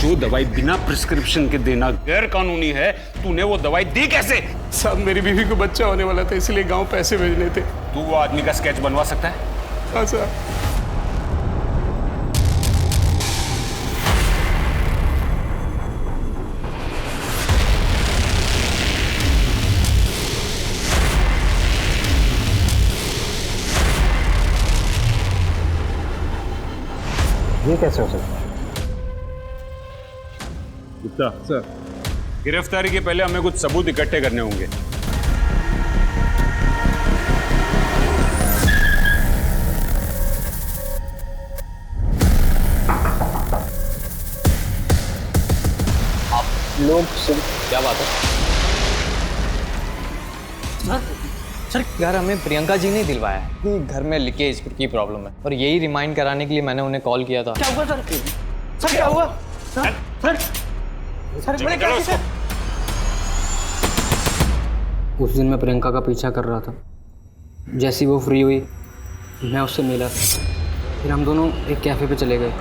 जो दवाई बिना प्रिस्क्रिप्शन के देना गैर कानूनी है, तूने वो दवाई दी कैसे? साहब, मेरी बीवी को बच्चा होने वाला था, इसलिए गांव पैसे भेजने थे। तू वो आदमी का स्केच बनवा सकता है? हाँ साहब। ये कैसे हो सकता है? गुप्ता सर, गिरफ्तारी के पहले हमें कुछ सबूत इकट्ठे करने होंगे। आप लोग क्या बात है सर? यार हमें प्रियंका जी ने दिलवाया है कि घर में लीकेज की प्रॉब्लम है, और यही रिमाइंड कराने के लिए मैंने उन्हें कॉल किया था। क्या हुआ सर? सर क्या हुआ? सर सर मैंने क्या किया? उस दिन मैं प्रियंका का पीछा कर रहा था। जैसी वो फ्री हुई मैं उससे मिला, फिर हम दोनों एक कैफ़े पे चले गए।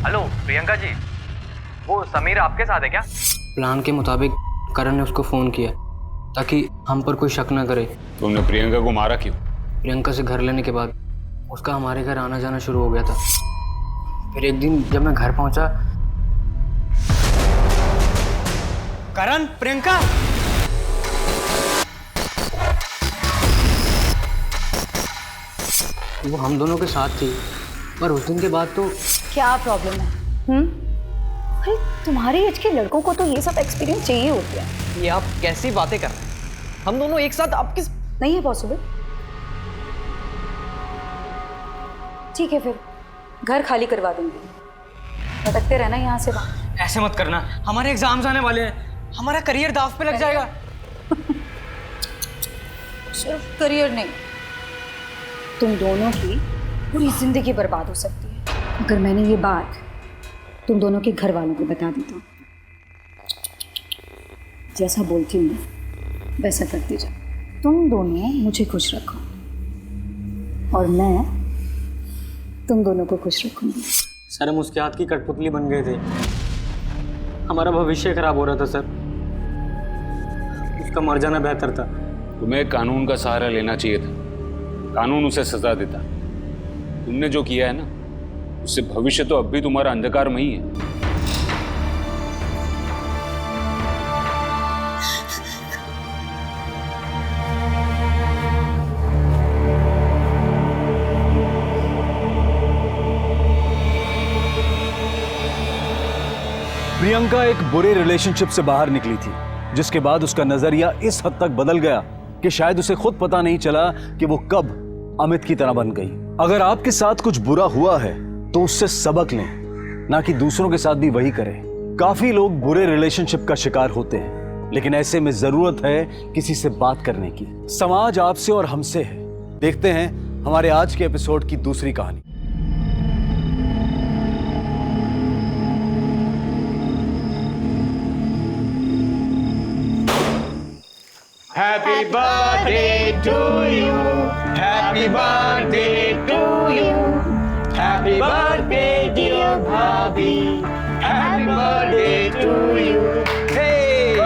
हेलो प्रियंका जी, वो समीर आपके साथ है क्या? प्लान के मुताबिक करण ने उसको फ़ोन किया ताकि हम पर कोई शक न करे। तुमने प्रियंका को मारा क्यों? प्रियंका से घर लेने के बाद उसका हमारे घर आना जाना शुरू हो गया था। फिर एक दिन जब मैं घर पहुंचा, करण, प्रियंका, वो हम दोनों के साथ थी, पर उस दिन के बाद तो क्या प्रॉब्लम है? अरे तुम्हारी एज के लड़कों को तो ये सब एक्सपीरियंस चाहिए होते हैं। ये आप कैसी बातें कर रहे हैं? हम दोनों एक साथ, आप किस? नहीं है पॉसिबल। ठीक है, फिर घर खाली करवा दूंगी, भटकते रहना यहाँ से वहाँ। ऐसे मत करना, हमारे एग्जाम्स आने वाले हैं, हमारा करियर दाव पे लग जाएगा। सिर्फ करियर नहीं, तुम दोनों की पूरी जिंदगी बर्बाद हो सकती है अगर मैंने ये बात तुम दोनों के घर वालों को बता दी तो। जैसा बोलती हूँ वैसा करती जाओ। तुम दोनों मुझे खुश रखो और मैं तुम दोनों को खुश रखूंगी। सर हम उसके हाथ की कठपुतली बन गए थे, हमारा भविष्य खराब हो रहा था सर, उसका मर जाना बेहतर था। तुम्हें कानून का सहारा लेना चाहिए था, कानून उसे सजा देता। तुमने जो किया है ना, उससे भविष्य तो अब भी तुम्हारा अंधकार में ही है। प्रियंका एक बुरे रिलेशनशिप से बाहर निकली थी, जिसके बाद उसका नजरिया इस हद तक बदल गया कि शायद उसे खुद पता नहीं चला कि वो कब अमित की तरह बन गई। अगर आपके साथ कुछ बुरा हुआ है तो उससे सबक लें, ना कि दूसरों के साथ भी वही करें। काफी लोग बुरे रिलेशनशिप का शिकार होते हैं, लेकिन ऐसे में जरूरत है किसी से बात करने की। समाज आपसे और हमसे है। देखते हैं हमारे आज के एपिसोड की दूसरी कहानी। Happy birthday to you. Happy birthday to you. Happy birthday dear Bhabhi. Happy birthday to you. Hey.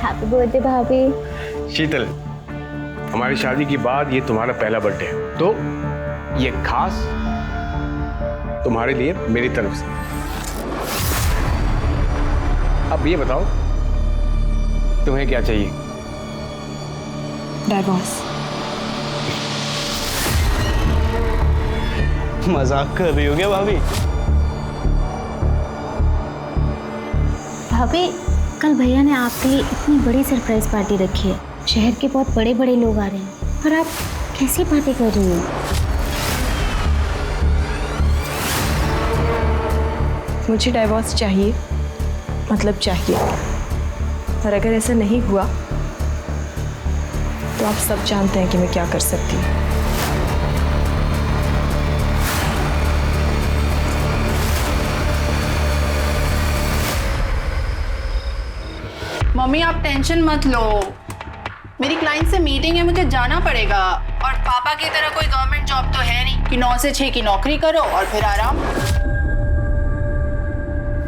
Happy birthday भाभी। शीतल, हमारी शादी के बाद ये तुम्हारा पहला बर्थडे है, तो ये खास तुम्हारे लिए मेरी तरफ से। अब ये बताओ तुम्हें क्या चाहिए? डाइवोर्स। मजाक कर रही हो क्या भाभी? भाभी, कल भैया ने आपके लिए इतनी बड़ी सरप्राइज पार्टी रखी है। शहर के बहुत बड़े बड़े लोग आ रहे हैं और आप कैसी बातें कर रही हो? मुझे डाइवोर्स चाहिए, मतलब चाहिए। और अगर ऐसा नहीं हुआ तो आप सब जानते हैं कि मैं क्या कर सकती हूँ। मम्मी आप टेंशन मत लो, मेरी क्लाइंट से मीटिंग है, मुझे जाना पड़ेगा। और पापा की तरह कोई गवर्नमेंट जॉब तो है नहीं कि 9 से 6 की नौकरी करो और फिर आराम।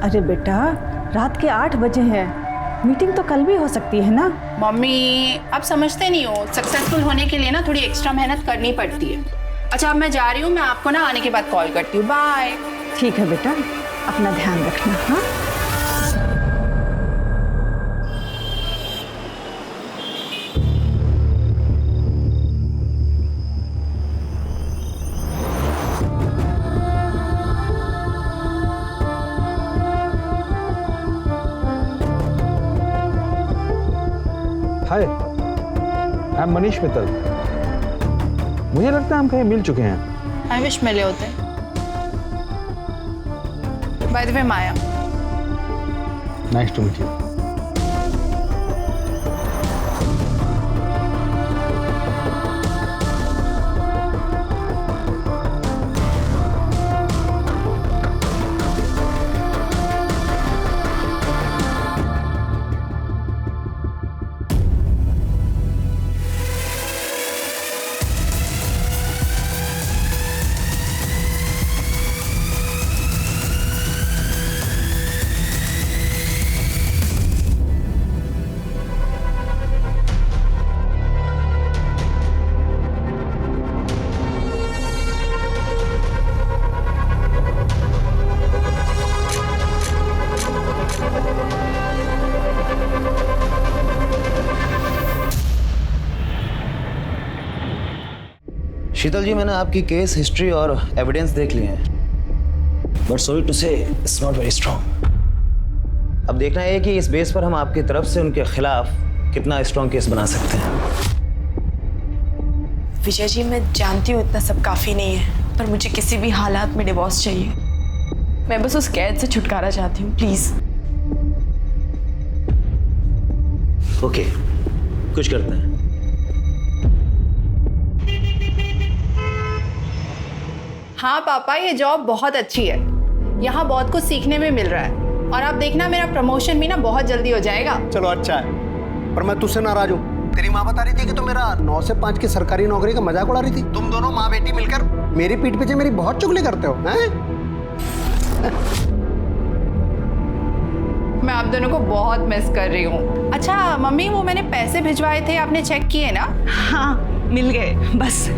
अरे बेटा, रात के 8 बजे हैं, मीटिंग तो कल भी हो सकती है ना। मम्मी आप समझते नहीं हो, सक्सेसफुल होने के लिए ना थोड़ी एक्स्ट्रा मेहनत करनी पड़ती है। अच्छा अब मैं जा रही हूँ, मैं आपको ना आने के बाद कॉल करती हूँ। बाय। ठीक है बेटा, अपना ध्यान रखना। हाँ हाय, आई एम मनीष मित्तल। मुझे लगता है हम कहीं मिल चुके हैं। आई विश मिले होते। By the way Maya. Nice to meet you. Sheetal ji, मैंने आपकी केस हिस्ट्री और एविडेंस देख लिए हैं, but sorry to say it's not very strong. अब देखना है कि इस बेस पर हम आपकी तरफ से उनके खिलाफ कितना स्ट्रॉन्ग केस बना सकते हैं। विजय जी, मैं जानती हूँ इतना सब काफ़ी नहीं है, पर मुझे किसी भी हालात में डिवोर्स चाहिए। मैं बस उस कैद से छुटकारा चाहती हूँ, प्लीज़। ओके, कुछ करते हैं। हाँ पापा, ये जॉब बहुत अच्छी है, यहाँ बहुत कुछ सीखने में मिल रहा है और आप देखना मेरा प्रमोशन भी ना बहुत जल्दी हो जाएगा। चलो अच्छा है, पर मैं तुझसे नाराज हूँ। तेरी माँ बता रही थी कि तू मेरा 9 से 5 की सरकारी नौकरी का मजाक उड़ा रही थी। तुम दोनों माँ बेटी मिलकर मेरी पीठ पीछे मेरी बहुत चुगली करते हो, हैं? मैं आप दोनों को बहुत मिस कर रही हूँ। अच्छा मम्मी, वो मैंने पैसे भिजवाए थे, आपने चेक किए ना? हाँ, मिल गए। बस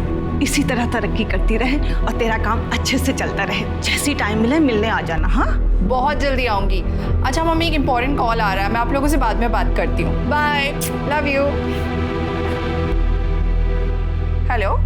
इसी तरह तरक्की करती रहे और तेरा काम अच्छे से चलता रहे। जैसी टाइम मिले मिलने आ जाना। हाँ, बहुत जल्दी आऊंगी। अच्छा मम्मी, एक इम्पोर्टेंट कॉल आ रहा है, मैं आप लोगों से बाद में बात करती हूँ। Bye, love you. Hello,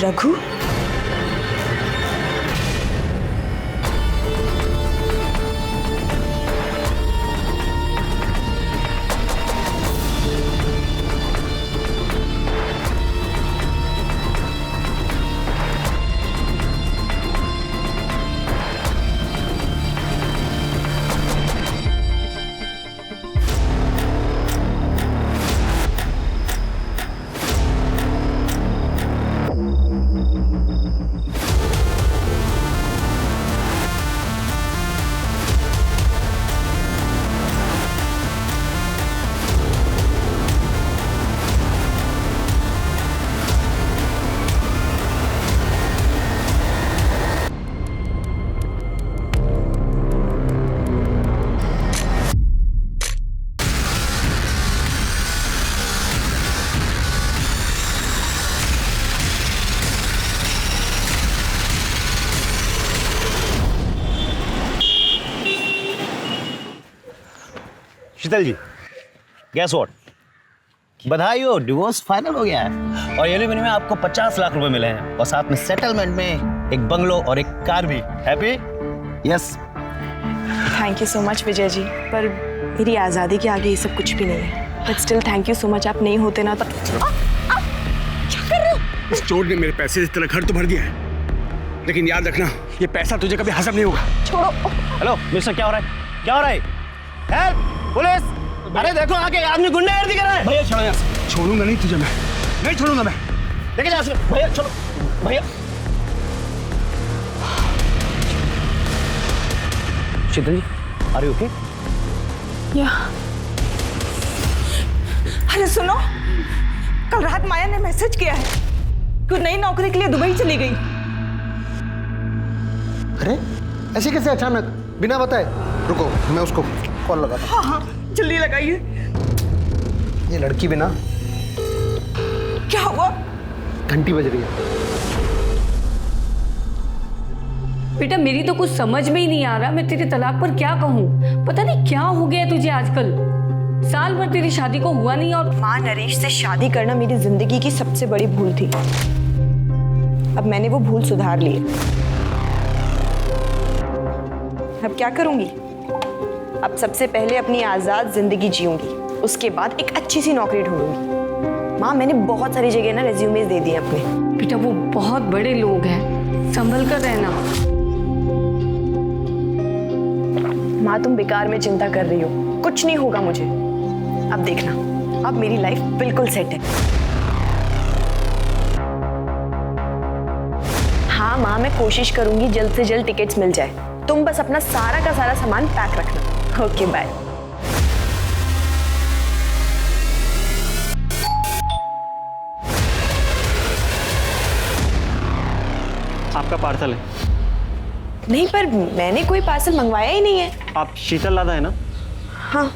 Raghu, Sheetal ji, guess what, बधाई हो, डिवोर्स फाइनल हो गया है और एलिमनी में आपको 50 लाख रुपए मिले हैं और साथ में सेटलमेंट में एक बंगलो और एक कार भी। Happy? Yes. Thank you so much Vijay ji, पर मेरी आज़ादी के आगे ये सब कुछ भी नहीं है, but still thank you so much. आप नहीं होते ना तो। क्या कर रहे हो? इस चोर ने मेरे पैसे से तेरा घर तो भर दिया है, लेकिन याद रखना ये पैसा तुझे कभी हजम नहीं होगा। छोड़ो। हेलो मिस्टर, क्या हो रहा है? क्या हो रहा है? हेल्प! पुलिस! अरे देखो आगे आदमी गुंडागर्दी कर रहा है। भैया छोड़ो यहाँ से। छोड़ूंगा नहीं तुझे, मैं नहीं छोड़ूंगा मैं। लेके जाओ भैया, छोड़ो भैया। शीतल जी, आर यू ओके? या अरे सुनो, कल रात माया ने मैसेज किया है कि वो नई नौकरी के लिए दुबई चली गई। अरे ऐसे कैसे अचानक, बिना बताए? रुको मैं उसको कॉल लगाता हूं। हाँ हाँ जल्दी लगाइए। ये लड़की बिना। क्या हुआ? घंटी बज रही है। बेटा मेरी तो कुछ समझ में ही नहीं आ रहा, मैं तेरे तलाक पर क्या कहूँ। पता नहीं क्या हो गया तुझे आजकल, साल भर तेरी शादी को हुआ नहीं। और माँ, नरेश से शादी करना मेरी जिंदगी की सबसे बड़ी भूल थी। अब मैंने वो भूल सुधार ली है। अब क्या करूंगी? अब सबसे पहले अपनी आजाद जिंदगी जीऊंगी, उसके बाद एक अच्छी सी नौकरी ढूंढूंगी। माँ, मैंने बहुत सारी जगह ना रेज्यूमेज दे दिए अपने। बेटा वो बहुत बड़े लोग हैं, संभल कर रहना। माँ, तुम बेकार में चिंता कर रही हो, कुछ नहीं होगा मुझे। अब देखना, अब मेरी लाइफ बिल्कुल सेट है। हाँ माँ, मैं कोशिश करूंगी जल्द से जल्द टिकट्स मिल जाए। तुम बस अपना सारा का सारा सामान पैक रखना। Okay bye. आपका पार्सल है। नहीं, पर मैंने कोई पार्सल मंगवाया ही नहीं है। आप शीतल लादा है ना? हाँ।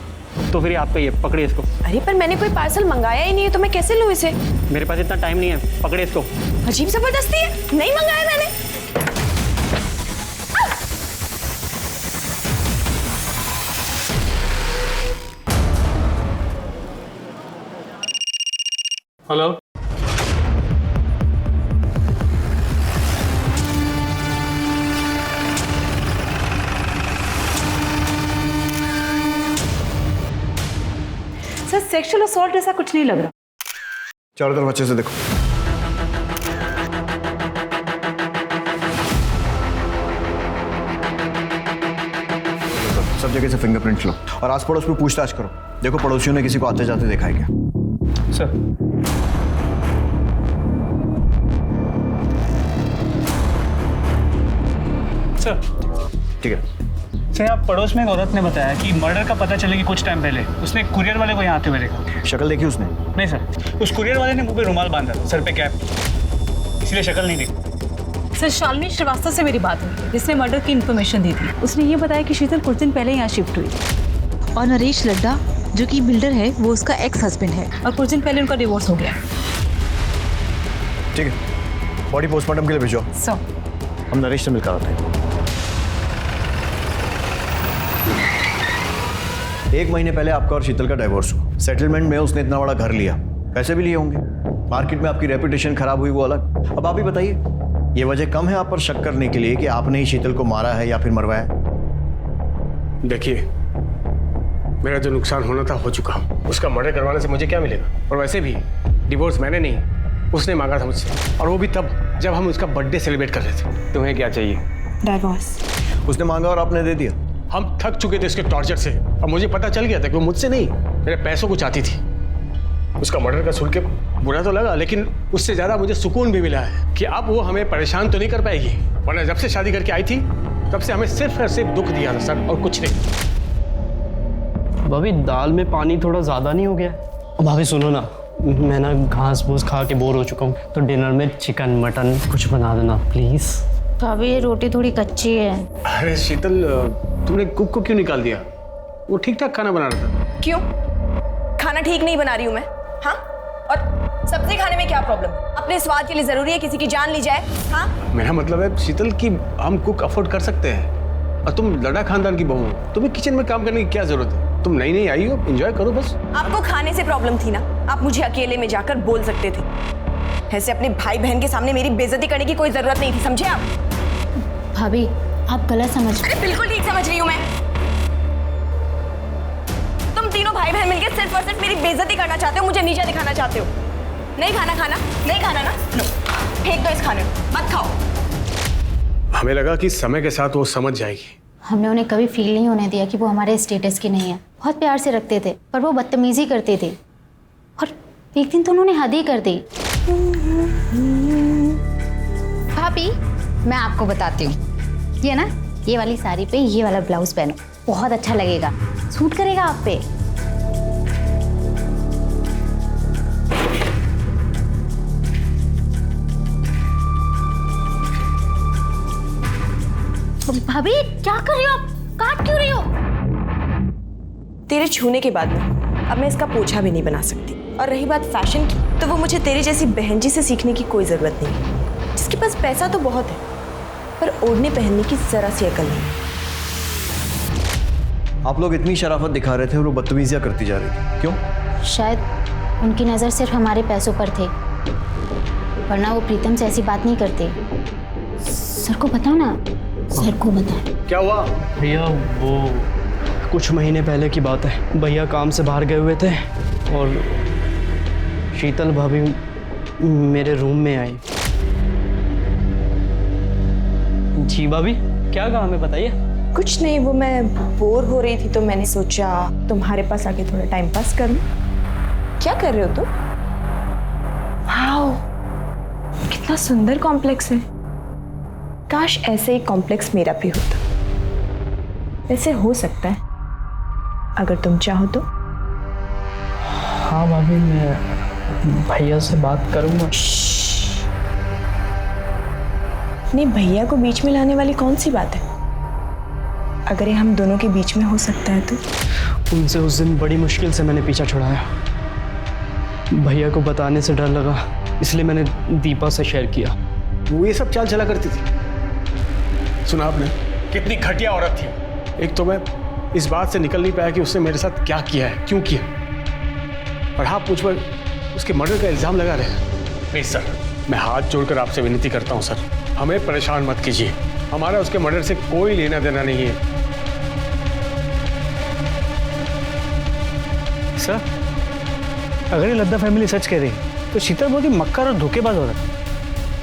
तो फिर आपका ये, पकड़िए इसको। अरे पर मैंने कोई पार्सल मंगाया ही नहीं है, तो मैं कैसे लूँ इसे? मेरे पास इतना टाइम नहीं है, पकड़िए इसको। अजीब जबरदस्ती है, नहीं मंगाया मैंने। हेलो, सर सेक्सुअल असॉल्ट ऐसा कुछ नहीं लग रहा। चारों तरफ अच्छे से देखो। सब जगह से फिंगरप्रिंट लो और आस पड़ोस में पूछताछ करो। देखो पड़ोसियों ने किसी को आते जाते देखा है क्या? सर सर ठीक है। सर आप पड़ोस में एक औरत ने बताया कि मर्डर का पता चलने के कुछ टाइम पहले उसने कुरियर वाले को यहाँ आते हुए देखा। शक्ल देखी उसने? नहीं सर, उस कुरियर वाले ने मुंह पे रुमाल बांधा था, सर पे कैप, इसलिए शक्ल नहीं देखी। सर शालिनी श्रीवास्तव से मेरी बात हुई, जिसने मर्डर की इन्फॉर्मेशन दी थी। उसने ये बताया कि शीतल कुछ दिन पहले यहाँ शिफ्ट हुई और नरेश लड्डा जो कि बिल्डर है वो उसका एक्स हस्बैंड है और कुछ दिन पहले उनका डिवोर्स हो गया। ठीक है, बॉडी पोस्टमार्टम के लिए भेजो। सर हम नरेश से मिलकर आते हैं। 1 महीने पहले आपका और शीतल का डाइवोर्स हुआ। सेटलमेंट में उसने इतना बड़ा घर लिया, पैसे भी लिए होंगे, मार्केट में आपकी रेपुटेशन खराब हुई वो अलग। अब आप ही बताइए, ये वजह कम है आप पर शक करने के लिए कि आपने ही शीतल को मारा है या फिर मरवाया? देखिए, मेरा जो नुकसान होना था हो चुका। उसका मर्डर करवाने से मुझे क्या मिलेगा? और वैसे भी डिवोर्स मैंने नहीं, उसने मांगा था मुझसे, और वो भी तब जब हम उसका बर्थडे सेलिब्रेट कर रहे थे। तुम्हें क्या चाहिए? डाइवोर्स। उसने मांगा और आपने दे दिया। हम थक चुके थे इसके टॉर्चर से, और मुझे पता चल गया था कि वो मुझसे नहीं, मेरे पैसों को चाहती थी। उसका मर्डर का सुन के बुरा तो लगा, लेकिन उससे ज़्यादा मुझे सुकून भी मिला है कि अब वो हमें परेशान तो नहीं कर पाएगी। वरना जब से शादी करके आई थी तब से हमें सिर्फ और सिर्फ दुख दिया था सर, और कुछ नहीं। भाभी दाल में पानी थोड़ा ज़्यादा नहीं हो गया? भाभी सुनो ना, मैं ना घास फूस खा के बोर हो चुका हूँ, तो डिनर में चिकन मटन कुछ बना देना प्लीज़। भाभी ये रोटी थोड़ी कच्ची है। अरे शीतल, तुमने कुक को क्यों निकाल दिया? वो ठीक ठाक खाना बना रहा था। क्यों? खाना ठीक नहीं बना रही हूँ मैं? हाँ, और सब्जी खाने में क्या प्रॉब्लम? अपने स्वाद के लिए जरूरी है किसी की जान ली जाए? हाँ, मेरा मतलब है शीतल कि हम कुक अफोर्ड कर सकते हैं, और तुम लड़ा खानदान की बहू हो, तुम्हें किचन में काम करने की क्या जरूरत है? तुम नई नई आई हो, एंजॉय करो बस। आपको खाने से प्रॉब्लम थी ना, आप मुझे अकेले में जाकर बोल सकते थे। ऐसे अपने भाई बहन के सामने मेरी बेइज्जती करने की कोई जरूरत नहीं थी, समझे आप? भाभी आप गलत समझ। अरे बिल्कुल ठीक समझ रही हूँ मैं। इधर मिलकर सिर्फ और सिर्फ मेरी बेइज्जती करना चाहते हो, मुझे नीचे दिखाना चाहते हो। नहीं खाना नहीं खाना ना, लो फेंक दो इस खाने को, मत खाओ। हमें लगा कि समय के साथ वो समझ जाएगी। हमने उन्हें कभी फील नहीं होने दिया कि वो हमारे स्टेटस की नहीं है। बहुत प्यार से रखते थे, पर वो बदतमीजी करते थे और एक दिन तो उन्होंने हद ही कर दी। भाभी, मैं आपको बताती हूँ, ये ना, ये वाली साड़ी पे ये वाला ब्लाउज पहनो, बहुत अच्छा लगेगा, सूट करेगा आप पे। भाभी क्या कर रही हो आप? काट क्यों रही हो? तेरे छूने के बाद में अब मैं इसका पोछा भी नहीं बना सकती। और रही बात फैशन की, तो वो मुझे तेरी जैसी बहन जी से सीखने की कोई जरूरत नहीं है, जिसके पास पैसा तो बहुत है पर ओढ़ने पहनने की जरा सी अकल नहीं। आप लोग इतनी शराफत दिखा रहे थे और वो बदतमीजियां करती जा रही थी, क्यों? शायद उनकी नज़र सिर्फ हमारे पैसों पर थे, वरना वो प्रीतम से ऐसी बात नहीं करते। सर को बताओ ना, सर को बताओ। क्या हुआ? भैया वो कुछ महीने पहले की बात है, भैया काम से बाहर गए हुए थे और शीतल भाभी मेरे रूम में आई। जी भाभी, क्या काम है बताइए। कुछ नहीं, वो मैं बोर हो रही थी तो मैंने सोचा तुम्हारे पास आके थोड़ा टाइम पास कर लूं। क्या कर रहे हो तुम? वाओ, कितना सुंदर कॉम्प्लेक्स है। काश ऐसे ही कॉम्प्लेक्स मेरा भी होता। ऐसे हो सकता है अगर तुम चाहो तो। हाँ भाभी, मैं भैया से बात करूंगा। नहीं, भैया को बीच में लाने वाली कौन सी बात है? अगर ये हम दोनों के बीच में हो सकता है तो। उनसे उस दिन बड़ी मुश्किल से मैंने पीछा छुड़ाया। भैया को बताने से डर लगा, इसलिए मैंने दीपा से शेयर किया। वो ये सब चाल चला करती थी। सुना आपने कितनी घटिया औरत थी। एक तो मैं इस बात से निकल नहीं पाया कि उसने मेरे साथ क्या किया है, क्यों किया, और हाँ मुझ पर उसके मर्डर का इल्जाम लगा रहे हैं। प्लीज सर, मैं हाथ जोड़कर आपसे विनती करता हूँ सर, हमें परेशान मत कीजिए। हमारा उसके मर्डर से कोई लेना देना नहीं है। सर, अगर ये लद्दा फैमिली सच कह रही तो शीतल बहुत ही मक्कार और धोखेबाज हो रहा है।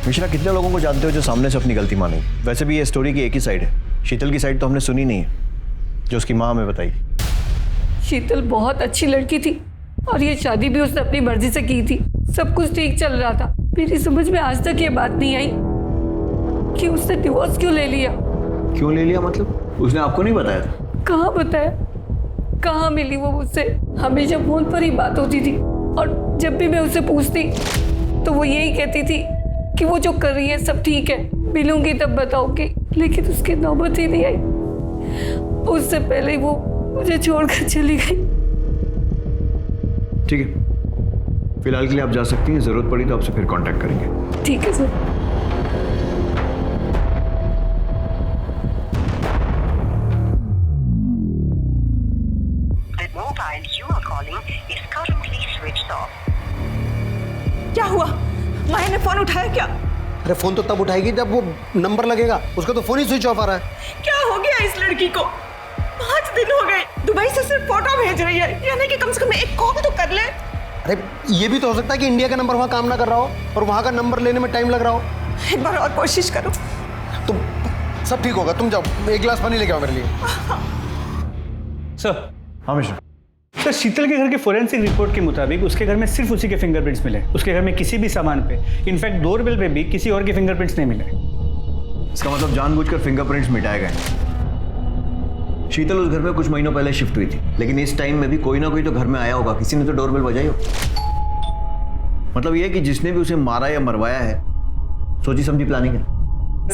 मिश्रा, कितने लोगों को जानते हो जो सामने से अपनी गलती माने? वैसे भी ये स्टोरी की एक ही साइड है, शीतल की साइड तो हमने सुनी नहीं है जो उसकी माँ हमें बताई। शीतल बहुत अच्छी लड़की थी और ये शादी भी उसने अपनी मर्जी से की थी। सब कुछ ठीक चल रहा था। मेरी समझ में आज तक ये बात नहीं आई कि उसने डिवोर्स क्यों ले लिया। क्यों ले लिया मतलब? उसने आपको नहीं बताया था? कहाँ बताया, कहाँ मिली वो मुझसे। हमेशा फोन पर ही बात होती थी और जब भी मैं उससे पूछती तो वो यही कहती थी कि वो जो कर रही है सब ठीक है, मिलूंगी तब बताऊंगी। लेकिन उसकी नौबत ही नहीं आई। उससे पहले वो मुझे छोड़कर चली गई। ठीक है, फिलहाल के लिए आप जा सकती हैं, जरूरत पड़ी तो आपसे फिर कांटेक्ट करेंगे। ठीक है सर। क्या हुआ? माया ने फोन उठाया क्या? अरे फोन तो तब उठाएगी जब वो नंबर लगेगा, उसका तो फोन ही स्विच ऑफ आ रहा है। क्या हो गया इस लड़की को? 5 दिन हो गए, दुबई से सिर्फ फोटो भेज रही है, यानी कि कम से कम एक कॉल तो कर ले। अरे ये भी तो हो सकता है कि इंडिया का नंबर वहाँ काम ना कर रहा हो और वहाँ का नंबर लेने में टाइम लग रहा हो। एक बार और कोशिश करो। तुम सब ठीक होगा, तुम जाओ, एक गिलास पानी लेके आओ मेरे लिए। सर। हाँ मिश्रा। सर, शीतल के घर के फोरेंसिक रिपोर्ट के मुताबिक उसके घर में सिर्फ उसी के फिंगरप्रिंट्स मिले। उसके घर में किसी भी सामान पे, इनफैक्ट डोरबेल पे भी किसी और के फिंगरप्रिंट्स नहीं मिले। इसका मतलब जानबूझकर फिंगरप्रिंट्स मिटाए गए। शीतल उस घर में कुछ महीनों पहले शिफ्ट हुई थी, लेकिन इस टाइम में भी कोई ना कोई तो घर में आया होगा, किसी ने तो डोरबेल बजाई हो। मतलब यह है कि जिसने भी उसे मारा या मरवाया है, सोची समझी प्लानिंग है।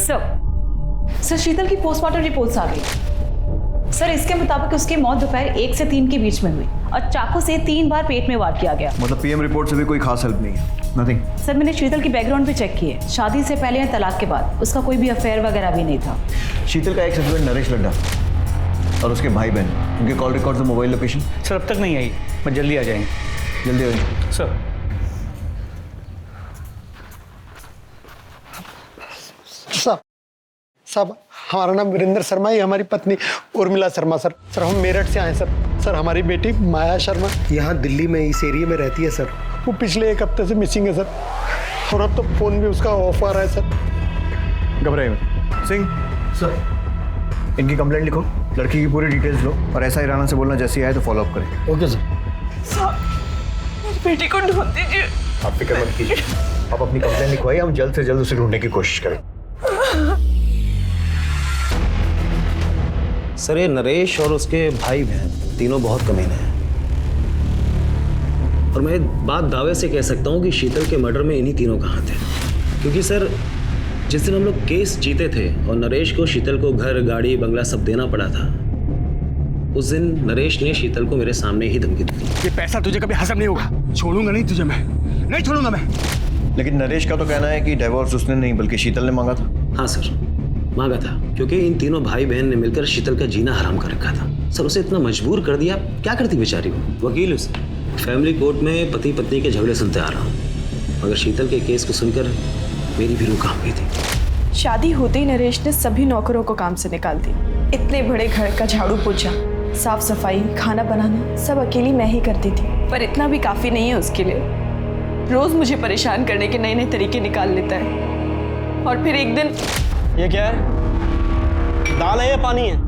सर, शीतल की पोस्टमार्टम रिपोर्ट्स आ गई। सर, इसके मुताबिक उसकी मौत दोपहर 1 से 3 के बीच में हुई और चाकू से 3 बार पेट में वार किया गया। मतलब पीएम रिपोर्ट से भी कोई खास हेल्प नहीं है? नथिंग। सर, मैंने शीतल की बैकग्राउंड भी चेक की है। शादी से पहले या तलाक के बाद उसका कोई भी अफेयर वगैरह भी नहीं था। शीतल का एक हस्बैंड नरेश लड्डा और उसके भाई बहन, उनके कॉल रिकॉर्ड्स और मोबाइल लोकेशन? सर, अब तक नहीं आई, मैं जल्दी आ जाएंगे। जल्दी आ जाएंगे सर। साहब, हमारा नाम वीरेंद्र शर्मा है, हमारी पत्नी उर्मिला शर्मा। सर हम मेरठ से आए सर। सर हमारी बेटी माया शर्मा यहाँ दिल्ली में इस एरिया में रहती है सर। वो पिछले 1 हफ्ते से मिसिंग है सर, और अब तो फोन भी उसका ऑफ आ रहा है सर। घबराइए मत। सिंह सर, इनकी कंप्लेंट लिखो, लड़की की पूरी डिटेल्स लो और ऐसा ही राणा से बोलना जैसे आए तो फॉलो अप करें। Okay sir. मेरी बेटी को ढूंढ दीजिए। आप फिक्र मत कीजिए, आप अपनी कंप्लेंट लिखवाइए, हम जल्द से जल्द उसे ढूंढने की कोशिश करें। सर ये नरेश और उसके भाई बहन तीनों बहुत कमीने हैं, और मैं बात दावे से कह सकता हूँ कि शीतल के मर्डर में इन्हीं तीनों का हाथ है। क्योंकि सर जिस दिन हम लोग केस जीते थे और नरेश को शीतल को घर गाड़ी बंगला सब देना पड़ा था, उस दिन नरेश ने शीतल को मेरे सामने ही धमकी दी। ये पैसा तुझे कभी हजम नहीं होगा, छोड़ूंगा नहीं तुझे, मैं नहीं छोड़ूंगा मैं। लेकिन नरेश का तो कहना है कि डिवोर्स उसने नहीं बल्कि शीतल ने मांगा था। हाँ सर, मांगा था, क्योंकि इन तीनों भाई बहन ने मिलकर शीतल का जीना हराम कर रखा था। सर उसे इतना मजबूर कर दिया, क्या करती बेचारी वो। वकील उसे फैमिली कोर्ट में पति पत्नी के झगड़े सुनते आ रहा हूँ, मगर शीतल के केस को सुनकर मेरी भी रूह कांप गई थी। शादी होते ही नरेश ने सभी नौकरों को काम से निकाल दी। इतने बड़े घर का झाड़ू पोछा, साफ सफाई, खाना बनाना सब अकेली मैं ही करती थी। पर इतना भी काफी नहीं है उसके लिए। रोज मुझे परेशान करने के नए नए तरीके निकाल लेता है। और फिर एक दिन, ये क्या है? दाल है या पानी है?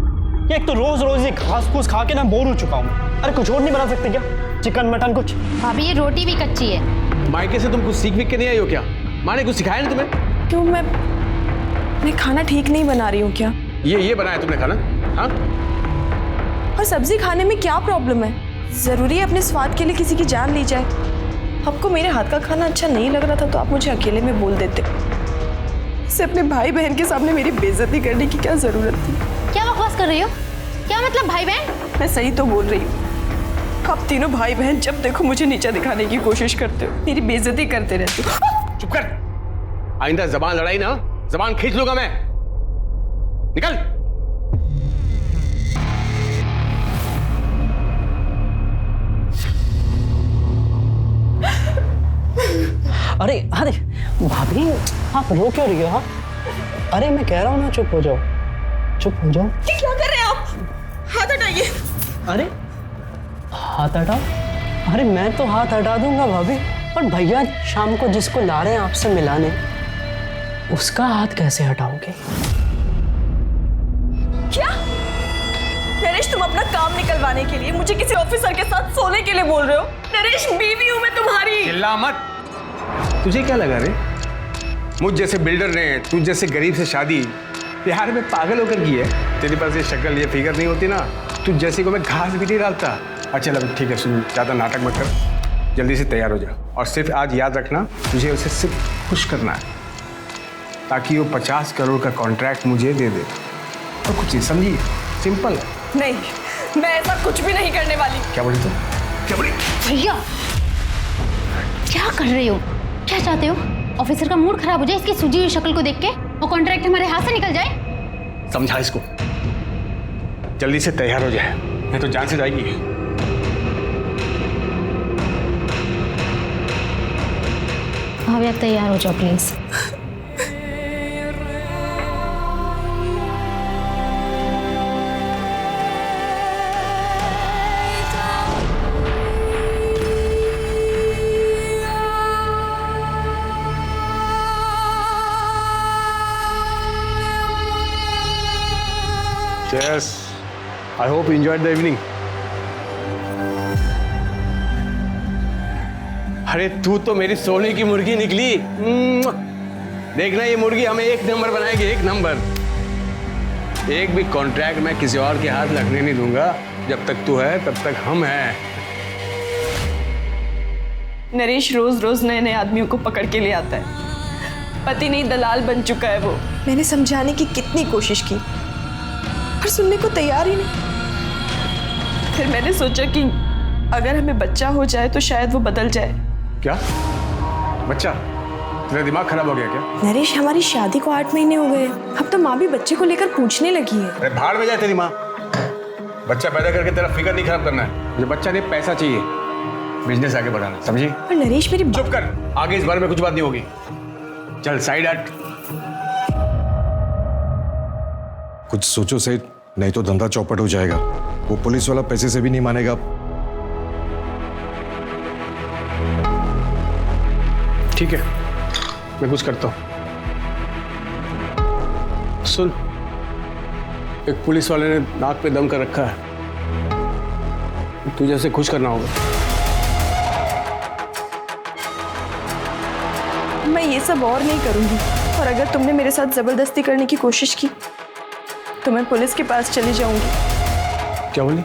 ये एक तो रोज रोज ये घास फूस खा के ना बोर हो चुका हूँ। अरे कुछ और नहीं बना सकते क्या? चिकन मटन कुछ? भाभी ये रोटी भी कच्ची है। मायके से तुम कुछ सीख के नहीं आई हो क्या? माँ ने कुछ सिखाया नहीं तुम्हें? क्यों मैं खाना ठीक नहीं बना रही हूँ क्या? ये बनाया तुमने खाना? हाँ? और सब्जी खाने में क्या प्रॉब्लम है? जरूरी है अपने स्वाद के लिए किसी की जान ली जाए? आपको मेरे हाथ का खाना अच्छा नहीं लग रहा था तो आप मुझे अकेले में बोल देते। इसे अपने भाई बहन के सामने मेरी बेइज्जती करने की क्या जरूरत थी? क्या बकवास कर रही हो? क्या मतलब भाई बहन? मैं सही तो बोल रही हूँ। आप तीनों भाई बहन जब देखो मुझे नीचा दिखाने की कोशिश करते हो, मेरी बेइज्जती करते रहते हो। चुप कर, आइंदा जबान लड़ाई ना, जबान खींच लूंगा मैं। निकल। अरे अरे भाभी आप रो क्यों रही हो? हाँ अरे मैं कह रहा हूँ ना चुप हो जाओ, चुप हो जाओ। क्या कर रहे हैं आप? हाथ हटाइए। अरे हाथ हटाओ? अरे मैं तो हाथ हटा दूंगा भाभी, पर भैया शाम को जिसको ला रहे हैं आपसे मिलाने, उसका हाथ कैसे हटाओगे? क्या नरेश, तुम अपना काम निकलवाने के लिए मुझे किसी ऑफिसर के साथ सोने के लिए बोल रहे हो? नरेश बीवी हूं मैं तुम्हारी। चिल्ला मत। तुझे क्या लगा रे? मुझ जैसे बिल्डर ने तुझ जैसे गरीब से शादी प्यार में पागल होकर की है? तेरे पास ये शक्ल ये फिगर नहीं होती ना, तुझ जैसे को मैं घास भी नहीं डालता। अच्छा लगा, ठीक है सुन, ज़्यादा नाटक मत कर, जल्दी से तैयार हो जा। और सिर्फ आज याद रखना, तुझे उसे सिर्फ खुश करना है ताकि वो 50 करोड़ का कॉन्ट्रैक्ट मुझे दे दे। और कुछ नहीं, समझिए, सिंपल है। नहीं, मैं ऐसा कुछ भी नहीं करने वाली। क्या बोली तुम? क्या बोली? भैया क्या कर रहे हो? क्या चाहते हो? ऑफिसर का मूड खराब हो जाए इसकी सूजी हुई शक्ल को देख के, और कॉन्ट्रैक्ट हमारे हाथ से निकल जाए? समझा इसको, जल्दी से तैयार हो जाए, नहीं तो जान से जाएगी। भाभी आप तैयार हो जाओ please. Cheers. I hope you enjoyed the evening. अरे तू तो मेरी सोने की मुर्गी निकली। देखना ये मुर्गी हमें 1 नंबर बनाएगी, 1 नंबर। एक भी कॉन्ट्रैक्ट मैं किसी और के हाथ लगने नहीं दूंगा। जब तक तू है तब तक हम हैं। नरेश रोज रोज नए नए आदमियों को पकड़ के ले आता है। पति नहीं दलाल बन चुका है वो। मैंने समझाने की कितनी कोशिश की पर सुनने को तैयार ही नहीं। फिर मैंने सोचा कि अगर हमें बच्चा हो जाए तो शायद वो बदल जाए। क्या बच्चा? तेरा दिमाग खराब हो गया क्या? नरेश हमारी शादी को 8 महीने हो गए, अब तो माँ भी बच्चे को लेकर पूछने लगी है। अरे भाड़ में जाए तेरी माँ। बच्चा पैदा करके तेरा फिगर नहीं खराब करना है। मुझे बच्चा नहीं, पैसा चाहिए, बिजनेस आगे बढ़ाना, समझी? पर नरेश मेरी चुप कर, आगे इस बारे में कुछ बात नहीं होगी। चल साइड हट। कुछ सोचो सेठ, नहीं तो धंधा चौपट हो जाएगा। वो पुलिस वाला पैसे से भी नहीं मानेगा। ठीक है, मैं कुछ करता हूं। सुन, एक पुलिस वाले ने नाक पे दम कर रखा है, तुझे उसे खुश करना होगा। मैं ये सब और नहीं करूंगी, और अगर तुमने मेरे साथ जबरदस्ती करने की कोशिश की तो मैं पुलिस के पास चली जाऊंगी। क्या बोली?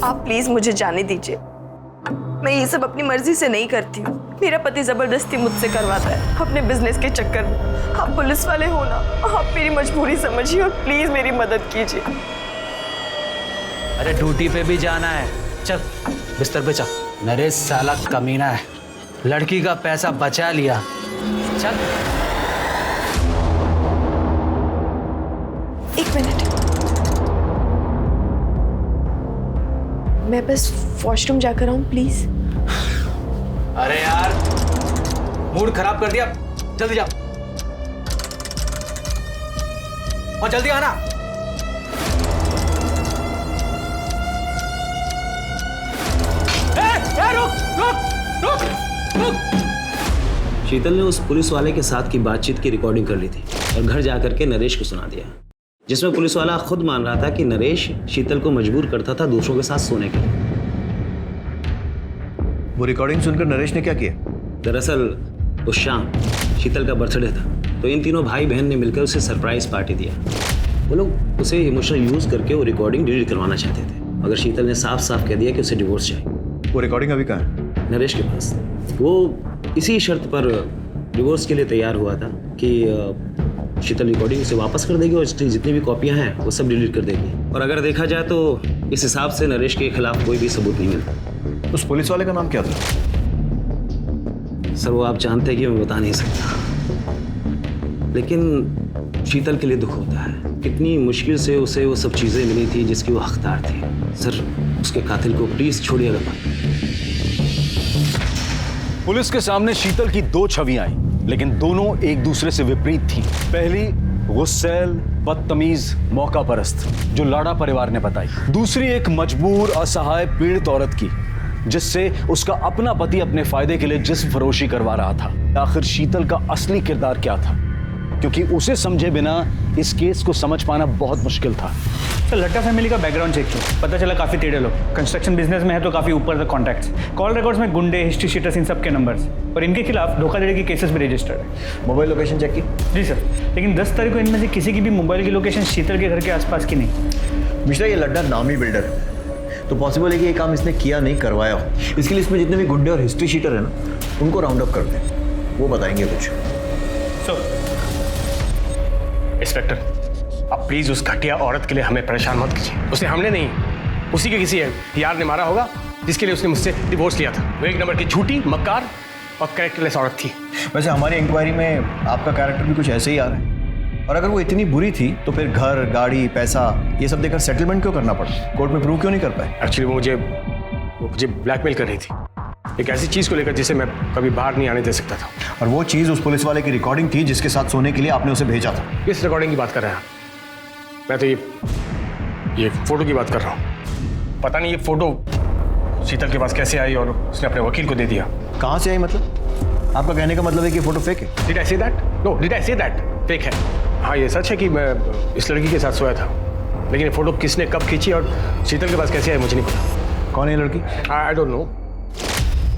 आप प्लीज मुझे जाने दीजिए। मैं ये सब अपनी मर्जी से नहीं करती हूँ। मेरा पति जबरदस्ती मुझसे करवाता है अपने बिजनेस के चक्कर में। आप पुलिस वाले हो ना, आप मेरी मजबूरी समझिए और प्लीज मेरी मदद कीजिए। अरे ड्यूटी पे भी जाना है, चल बिस्तर पे चल। नरेश साला कमीना है, लड़की का पैसा बचा लिया। चल। एक मिनट, मैं बस वॉशरूम जाकर आऊं प्लीज। अरे यार मूड खराब कर दिया, जल्दी जा और जल्दी आना। रुक। शीतल ने उस पुलिस वाले के साथ की बातचीत की रिकॉर्डिंग कर ली थी और घर जाकर के नरेश को सुना दिया, जिसमें पुलिस वाला खुद मान रहा था कि नरेश शीतल को मजबूर करता था दूसरों के साथ सोने के लिए। वो रिकॉर्डिंग सुनकर नरेश ने क्या किया? दरअसल उस शाम शीतल का बर्थडे था, तो इन तीनों भाई बहन ने मिलकर उसे सरप्राइज पार्टी दिया। वो लोग उसे इमोशनल यूज करके वो रिकॉर्डिंग डिलीट करवाना चाहते थे, मगर शीतल ने साफ साफ कह दिया कि उसे डिवोर्स चाहिए। वो रिकॉर्डिंग अभी कहाँ है? नरेश के पास। वो इसी शर्त पर डिवोर्स के लिए तैयार हुआ था कि शीतल रिकॉर्डिंग उसे वापस कर देगी और इसकी जितनी भी कॉपियां हैं वो सब डिलीट कर देगी। और अगर देखा जाए तो इस हिसाब से नरेश के खिलाफ कोई भी सबूत नहीं मिलता। उस पुलिस वाले का नाम क्या था? सर वो आप जानते हैं कि मैं बता नहीं सकता, लेकिन शीतल के लिए दुख होता है। कितनी मुश्किल से उसे वो सब चीज़ें मिली थी जिसकी वो हकदार थी। सर उसके कातिल को प्लीज़ छोड़िएगा। पुलिस के सामने शीतल की दो छवियां आई, लेकिन दोनों एक दूसरे से विपरीत थी। पहली गुस्सैल, बदतमीज, मौका परस्त, जो लाड़ा परिवार ने बताई। दूसरी एक मजबूर, असहाय, पीड़ित औरत की, जिससे उसका अपना पति अपने फायदे के लिए जिस्म फरोशी करवा रहा था। आखिर शीतल का असली किरदार क्या था? क्योंकि उसे समझे बिना इस केस को समझ पाना बहुत मुश्किल था। तो लट्टा फैमिली का बैकग्राउंड चेक किया, पता चला काफी टेढ़े लोग, कंस्ट्रक्शन बिजनेस में है तो काफी ऊपर तक कॉन्टैक्ट्स, कॉल रिकॉर्ड्स में गुंडे, हिस्ट्री शीटर्स, इन सब के नंबर्स, और इनके खिलाफ धोखाधड़ी के केसेस भी रजिस्टर्ड है। मोबाइल लोकेशन चेक की? जी सर, लेकिन 10 तारीख को इनमें से किसी की भी मोबाइल की लोकेशन शीतल के घर के आसपास की नहीं। मिश्रा, ये लड्डा नामी बिल्डर है, तो पॉसिबल है कि ये काम इसने किया नहीं, करवाया हो। इसके लिए इसमें जितने भी गुंडे और हिस्ट्री शीटर है ना, उनको राउंड अप करते हैं, वो बताएंगे कुछ। इंस्पेक्टर, आप प्लीज उस घटिया औरत के लिए हमें परेशान मत कीजिए। उसे हमने नहीं, उसी के किसी यार ने मारा होगा, जिसके लिए उसने मुझसे डिवोर्स लिया था। वो एक नंबर की झूठी, मक्कार और कैरेक्टरलेस औरत थी। वैसे हमारी इंक्वायरी में आपका कैरेक्टर भी कुछ ऐसे ही आ रहा है। और अगर वो इतनी बुरी थी तो फिर घर, गाड़ी, पैसा ये सब देकर सेटलमेंट क्यों करना पड़ा? कोर्ट में प्रूव क्यों नहीं कर पाए? एक्चुअली वो मुझे ब्लैकमेल कर रही थी, एक ऐसी चीज को लेकर जिसे मैं कभी बाहर नहीं आने दे सकता था। और वो चीज उस पुलिस वाले की रिकॉर्डिंग थी जिसके साथ सोने के लिए आपने उसे भेजा था। किस रिकॉर्डिंग की बात कर रहे हैं आप? मैं तो ये फोटो की बात कर रहा हूँ। पता नहीं ये फोटो शीतल के पास कैसे आई और उसने अपने वकील को दे दिया। कहाँ से आई मतलब? आपका कहने का मतलब है कि फोटो फेक है? Did I say that? No, did I say that? Fake है। हाँ, ये सच है कि मैं इस लड़की के साथ सोया था, लेकिन ये फोटो किसने कब खींची और शीतल के पास कैसे आई मुझे नहीं पता। कौन है लड़की? I don't know.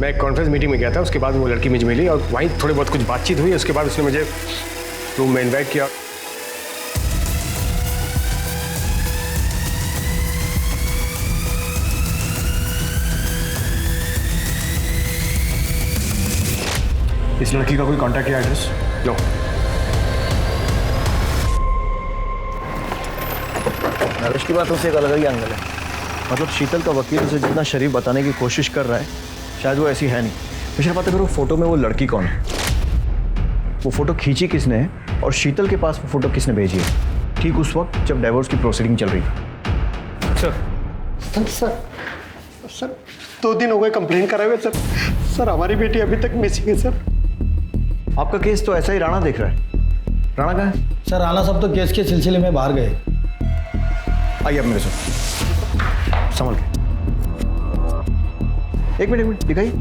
मैं एक कॉन्फ्रेंस मीटिंग में गया था, उसके बाद वो लड़की मुझे मिली और वहीं थोड़ी बहुत कुछ बातचीत हुई। उसके बाद उसने मुझे रूम में इन्वाइट किया। इस लड़की का कोई कांटेक्ट या एड्रेस? नो। नरेश की बातों से एक अलग ही एंगल है। मतलब शीतल का वकील उसे जितना शरीफ बताने की कोशिश कर रहा है, शायद वो ऐसी है नहीं। मिश्रा, पता करो फोटो में वो लड़की कौन है, वो फोटो खींची किसने है और शीतल के पास वो फोटो किसने भेजी है, ठीक उस वक्त जब डिवोर्स की प्रोसीडिंग चल रही थी। सर सर 2 दिन हो गए कंप्लेन कराए हुए सर। सर हमारी बेटी अभी तक मिसिंग है सर। आपका केस तो ऐसा ही राणा देख रहा है। राणा कहाँ है? सर राणा साहब तो केस के सिलसिले में बाहर गए। आइए आप मेरे साथ, संभल के। एक मिनट दिखाइए।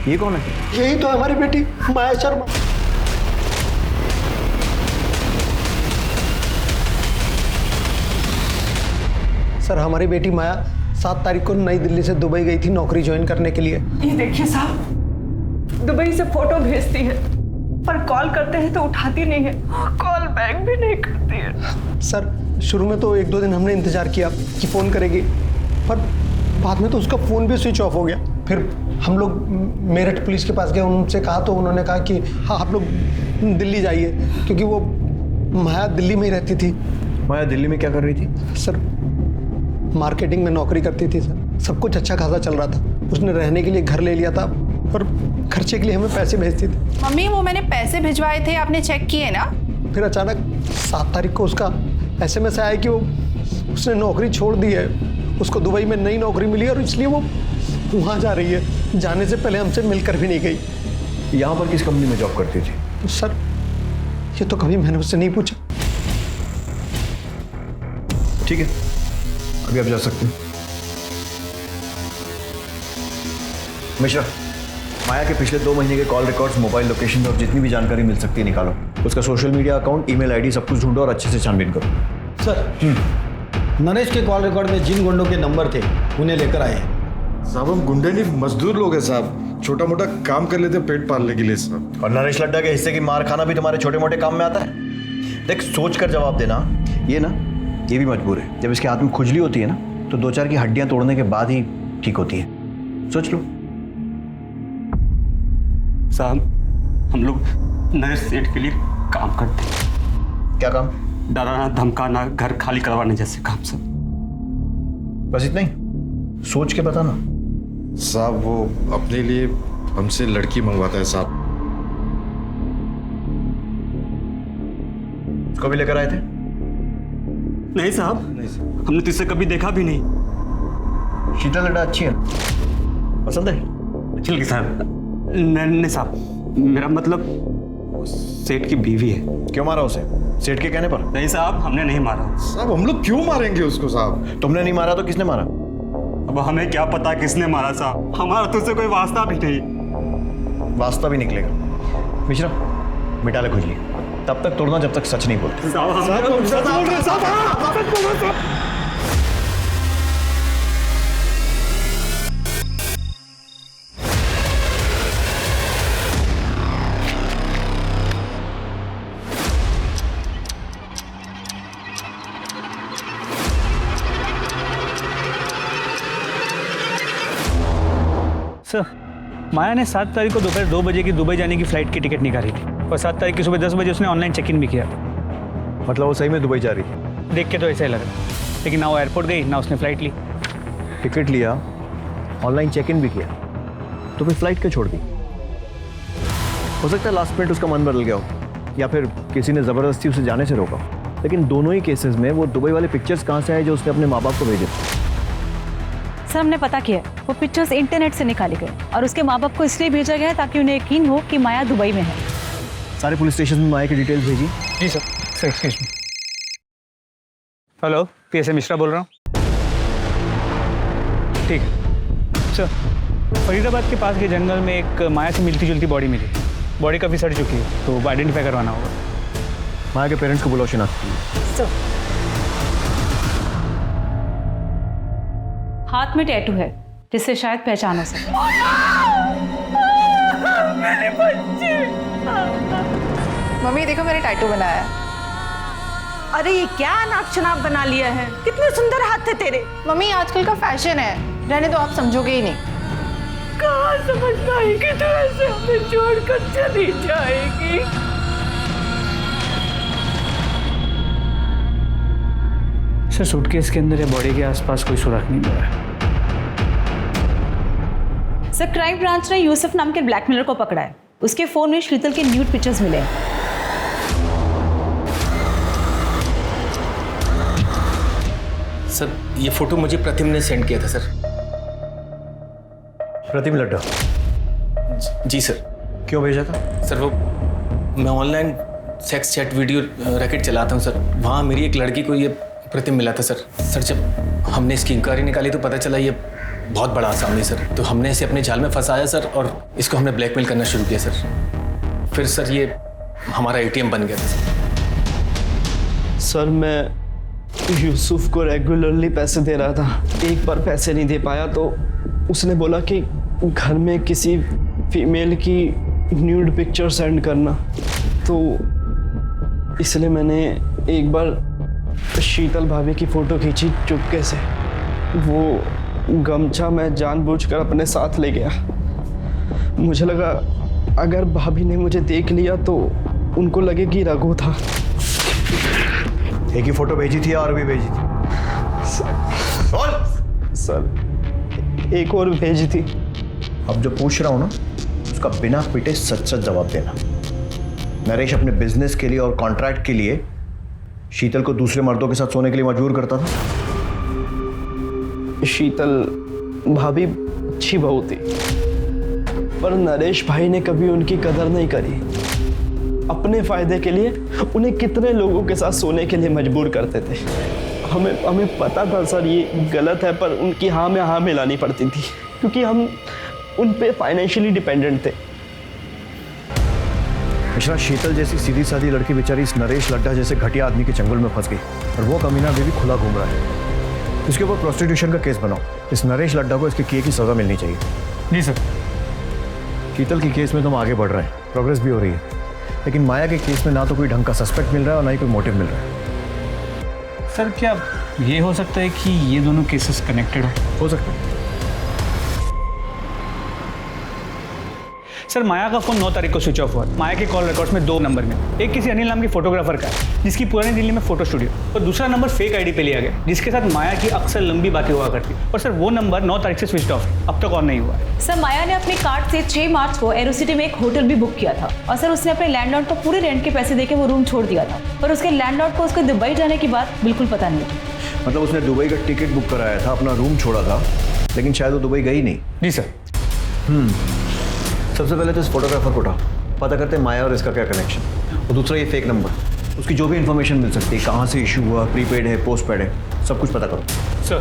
ये कौन है? यही तो हमारी बेटी माया शर्मा। सर हमारी बेटी माया 7 तारीख को नई दिल्ली से दुबई गई थी नौकरी ज्वाइन करने के लिए। ये देखिए साहब, दुबई से फोटो भेजती है पर कॉल करते हैं तो उठाती नहीं है, कॉल बैक भी नहीं करती है। सर शुरू में तो 1-2 दिन हमने इंतजार किया कि फ़ोन करेगी, पर बाद में तो उसका फ़ोन भी स्विच ऑफ हो गया। फिर हम लोग मेरठ पुलिस के पास गए, उनसे कहा तो उन्होंने कहा कि हाँ आप लोग दिल्ली जाइए, क्योंकि वो माया दिल्ली में ही रहती थी। माया दिल्ली में क्या कर रही थी? सर मार्केटिंग में नौकरी करती थी सर। सब कुछ अच्छा खासा चल रहा था। उसने रहने के लिए घर ले लिया था और खर्चे के लिए हमें पैसे भेजती थी। मम्मी वो मैंने पैसे भिजवाए थे, आपने चेक किए ना? फिर अचानक 7 तारीख को उसका SMS आया कि वो उसने नौकरी छोड़ दी है, उसको दुबई में नई नौकरी मिली और इसलिए वो वहाँ जा रही है। जाने से पहले हमसे मिलकर भी नहीं गई। यहाँ पर किस कंपनी में जॉब करती थी? सर ये तो कभी मैंने उससे नहीं पूछा। ठीक है, अभी आप जा सकते हैं। मिश्रा, माया के पिछले 2 महीने के कॉल रिकॉर्ड्स, मोबाइल लोकेशन और जितनी भी जानकारी मिल सकती है निकालो। उसका social media account, email ID सब कुछ ढूंढो और अच्छे से छानबीन करो। सर नरेश के कॉल रिकॉर्ड में जिन गुंडों के नंबर थे उन्हें लेकर आए। साहब हम गुंडे नहीं मजदूर लोग हैं साहब, छोटा मोटा काम कर लेते पेट पालने के लिए साहब। और नरेश लड्डा के हिस्से की मार खाना भी तुम्हारे छोटे मोटे काम में आता है? देख सोच कर जवाब देना। ये भी मजबूर है। जब इसके हाथ में खुजली होती है ना तो 2-4 की हड्डियां तोड़ने के बाद ही ठीक होती है। सोच लो। साहब हम लोग नरेश सेठ के लिए काम करते हैं। क्या काम? डराना धमकाना, घर खाली करवाने जैसे काम सब। बस इतना ही? सोच के बताना। साहब वो अपने लिए हमसे लड़की मंगवाता है साहब। उसको भी लेकर आए थे? नहीं साहब, हमने तो इसे कभी देखा भी नहीं। शीतल लड्डा अच्छी है, पसंद है? अच्छी लगी साहब। नहीं साहब, मेरा मतलब सेठ की बीवी है। क्यों मारा उसे? सेठ के कहने पर? नहीं साहब, हमने नहीं मारा। साहब हम लोग क्यों मारेंगे उसको साहब? तुमने नहीं मारा तो किसने मारा? अब हमें क्या पता किसने मारा साहब, हमारा तो उससे कोई वास्ता भी नहीं। वास्ता भी निकलेगा। मिश्रा मिटा ले खुजली, तब तक तोड़ना जब तक सच नहीं बोलते। सर माया ने 7 तारीख को दोपहर 2 बजे की दुबई जाने की फ्लाइट की टिकट निकाली थी और 7 तारीख की सुबह 10 बजे उसने ऑनलाइन चेक इन भी किया। मतलब वो सही में दुबई जा रही थी? देख के तो ऐसा ही लग रहा, लेकिन ना वो एयरपोर्ट गई ना उसने फ्लाइट ली। टिकट लिया, ऑनलाइन चेक इन भी किया, तो फिर फ्लाइट क्यों छोड़ दी? हो सकता है लास्ट मिनट उसका मन बदल गया हो या फिर किसी ने ज़बरदस्ती उसे जाने से रोका। लेकिन दोनों ही केसेस में वो दुबई वाले पिक्चर्स कहाँ से आए जो उसने अपने माँ बाप को भेजे? सर हमने पता किया, वो पिक्चर्स इंटरनेट से निकाले गए और उसके माँ बाप को इसलिए भेजा गया है ताकि उन्हें यकीन हो कि माया दुबई में है। सारे पुलिस स्टेशन में माया की डिटेल्स भेजी? जी sir. Excuse me. Hello, PSA Mishra बोल रहा हूँ। ठीक है सर, फरीदाबाद के पास के जंगल में एक माया से मिलती जुलती बॉडी मिली। बॉडी काफ़ी सड़ चुकी है तो आइडेंटिफाई करवाना होगा। माया के पेरेंट्स को बुलाओ, शिनाख्त। सर हाथ में टैटू है जिससे शायद पहचान हो सके। मेरे बच्चे। मम्मी देखो मैंने टैटू बनाया है। अरे ये क्या नाक शनाप बना लिया है, कितने सुंदर हाथ थे तेरे। मम्मी आजकल का फैशन है, रहने दो, आप समझोगे ही नहीं। कहाँ समझ पाएगी तो ऐसे हमें छोड़कर चली जाएगी। सर सूटकेस के अंदर या बॉडी के आसपास कोई सुराग नहीं मिला है। सर क्राइम ब्रांच ने यूसुफ नाम के ब्लैकमेलर को पकड़ा है। उसके फोन में शीतल के न्यूड पिक्चर्स मिले हैं। सर ये फोटो मुझे प्रतिम ने सेंड किया था सर। प्रतिम लड्डा? जी सर। क्यों भेजा था? सर वो मैं online sex chat video racket चलाता हूँ सर, वहाँ मेरी एक लड़की को ये प्रतिम मिला था सर। सर जब हमने इसकी इंक्वायरी निकाली तो पता चला ये बहुत बड़ा आसामी सर, तो हमने इसे अपने जाल में फंसाया सर और इसको हमने ब्लैकमेल करना शुरू किया सर। फिर सर ये हमारा ATM बन गया था सर। सर मैं यूसुफ को रेगुलरली पैसे दे रहा था, एक बार पैसे नहीं दे पाया तो उसने बोला कि घर में किसी फीमेल की न्यूड पिक्चर सेंड करना, तो इसलिए मैंने एक बार शीतल भाभी की फ़ोटो खींची चुपके से। वो गमछा मैं जानबूझकर अपने साथ ले गया। मुझे लगा अगर भाभी ने मुझे देख लिया तो उनको लगे कि रघु था। एक ही फोटो भेजी थी और भी भेजी थी? सर एक और भेजी थी। अब जो पूछ रहा हूं ना उसका बिना पिटे सच सच जवाब देना। नरेश अपने बिजनेस के लिए और कॉन्ट्रैक्ट के लिए शीतल को दूसरे मर्दों के साथ सोने के लिए मजबूर करता था? शीतल भाभी अच्छी बहू थी, पर नरेश भाई ने कभी उनकी कदर नहीं करी। अपने फायदे के लिए उन्हें कितने लोगों के साथ सोने के लिए मजबूर करते थे। हमें पता था सर ये गलत है, पर उनकी हाँ में हाँ मिलानी पड़ती थी क्योंकि हम उन पे फाइनेंशियली डिपेंडेंट थे। मिश्रा, शीतल जैसी सीधी सादी लड़की बेचारी इस नरेश लड्डा जैसे घटिया आदमी के चंगुल में फंस गई और वो कमीना अभी भी खुला घूम रहा है। इसके ऊपर प्रोस्टिट्यूशन का केस बनाओ। इस नरेश लड्डा को इसके किए की सजा मिलनी चाहिए। जी सर। शीतल की केस में तो हम आगे बढ़ रहे हैं, प्रोग्रेस भी हो रही है, लेकिन माया के केस में ना तो कोई ढंग का सस्पेक्ट मिल रहा है और ना ही कोई मोटिव मिल रहा है। सर क्या ये हो सकता है कि ये दोनों केसेस कनेक्टेड हो सकता है? सर माया का फोन 9 तारीख को स्विच ऑफ हुआ। माया के कॉल रिकॉर्ड्स में 2 नंबर में, एक किसी अनिल नाम के फोटोग्राफर का है जिसकी पुरानी दिल्ली में फोटो स्टूडियो, और दूसरा नंबर फेक आईडी पे लिया गया जिसके साथ माया की अक्सर लंबी बातें हुआ करती। और सर वो नंबर 9 तारीख से स्विच ऑफ है, अब तक ऑन नहीं हुआ है। सर माया ने अपने कार्ड से 6 मार्च को एरोसिटी में एक होटल भी बुक किया था और सर उसने अपने लैंडलॉर्ड को पूरे रेंट के पैसे देके वो रूम छोड़ दिया था, पर उसके लैंडलॉर्ड को उसके दुबई जाने की बात बिल्कुल पता नहीं थी। मतलब उसने दुबई का टिकट बुक कराया था, अपना रूम छोड़ा था, लेकिन शायद वो दुबई गई नहीं। जी सर। सबसे पहले तो इस फोटोग्राफर को उठाओ, पता करते हैं माया और इसका क्या कनेक्शन, और दूसरा ये फेक नंबर, उसकी जो भी इंफॉर्मेशन मिल सकती है, कहाँ से इशू हुआ, प्रीपेड है, पोस्टपेड है, सब कुछ पता करो। सर।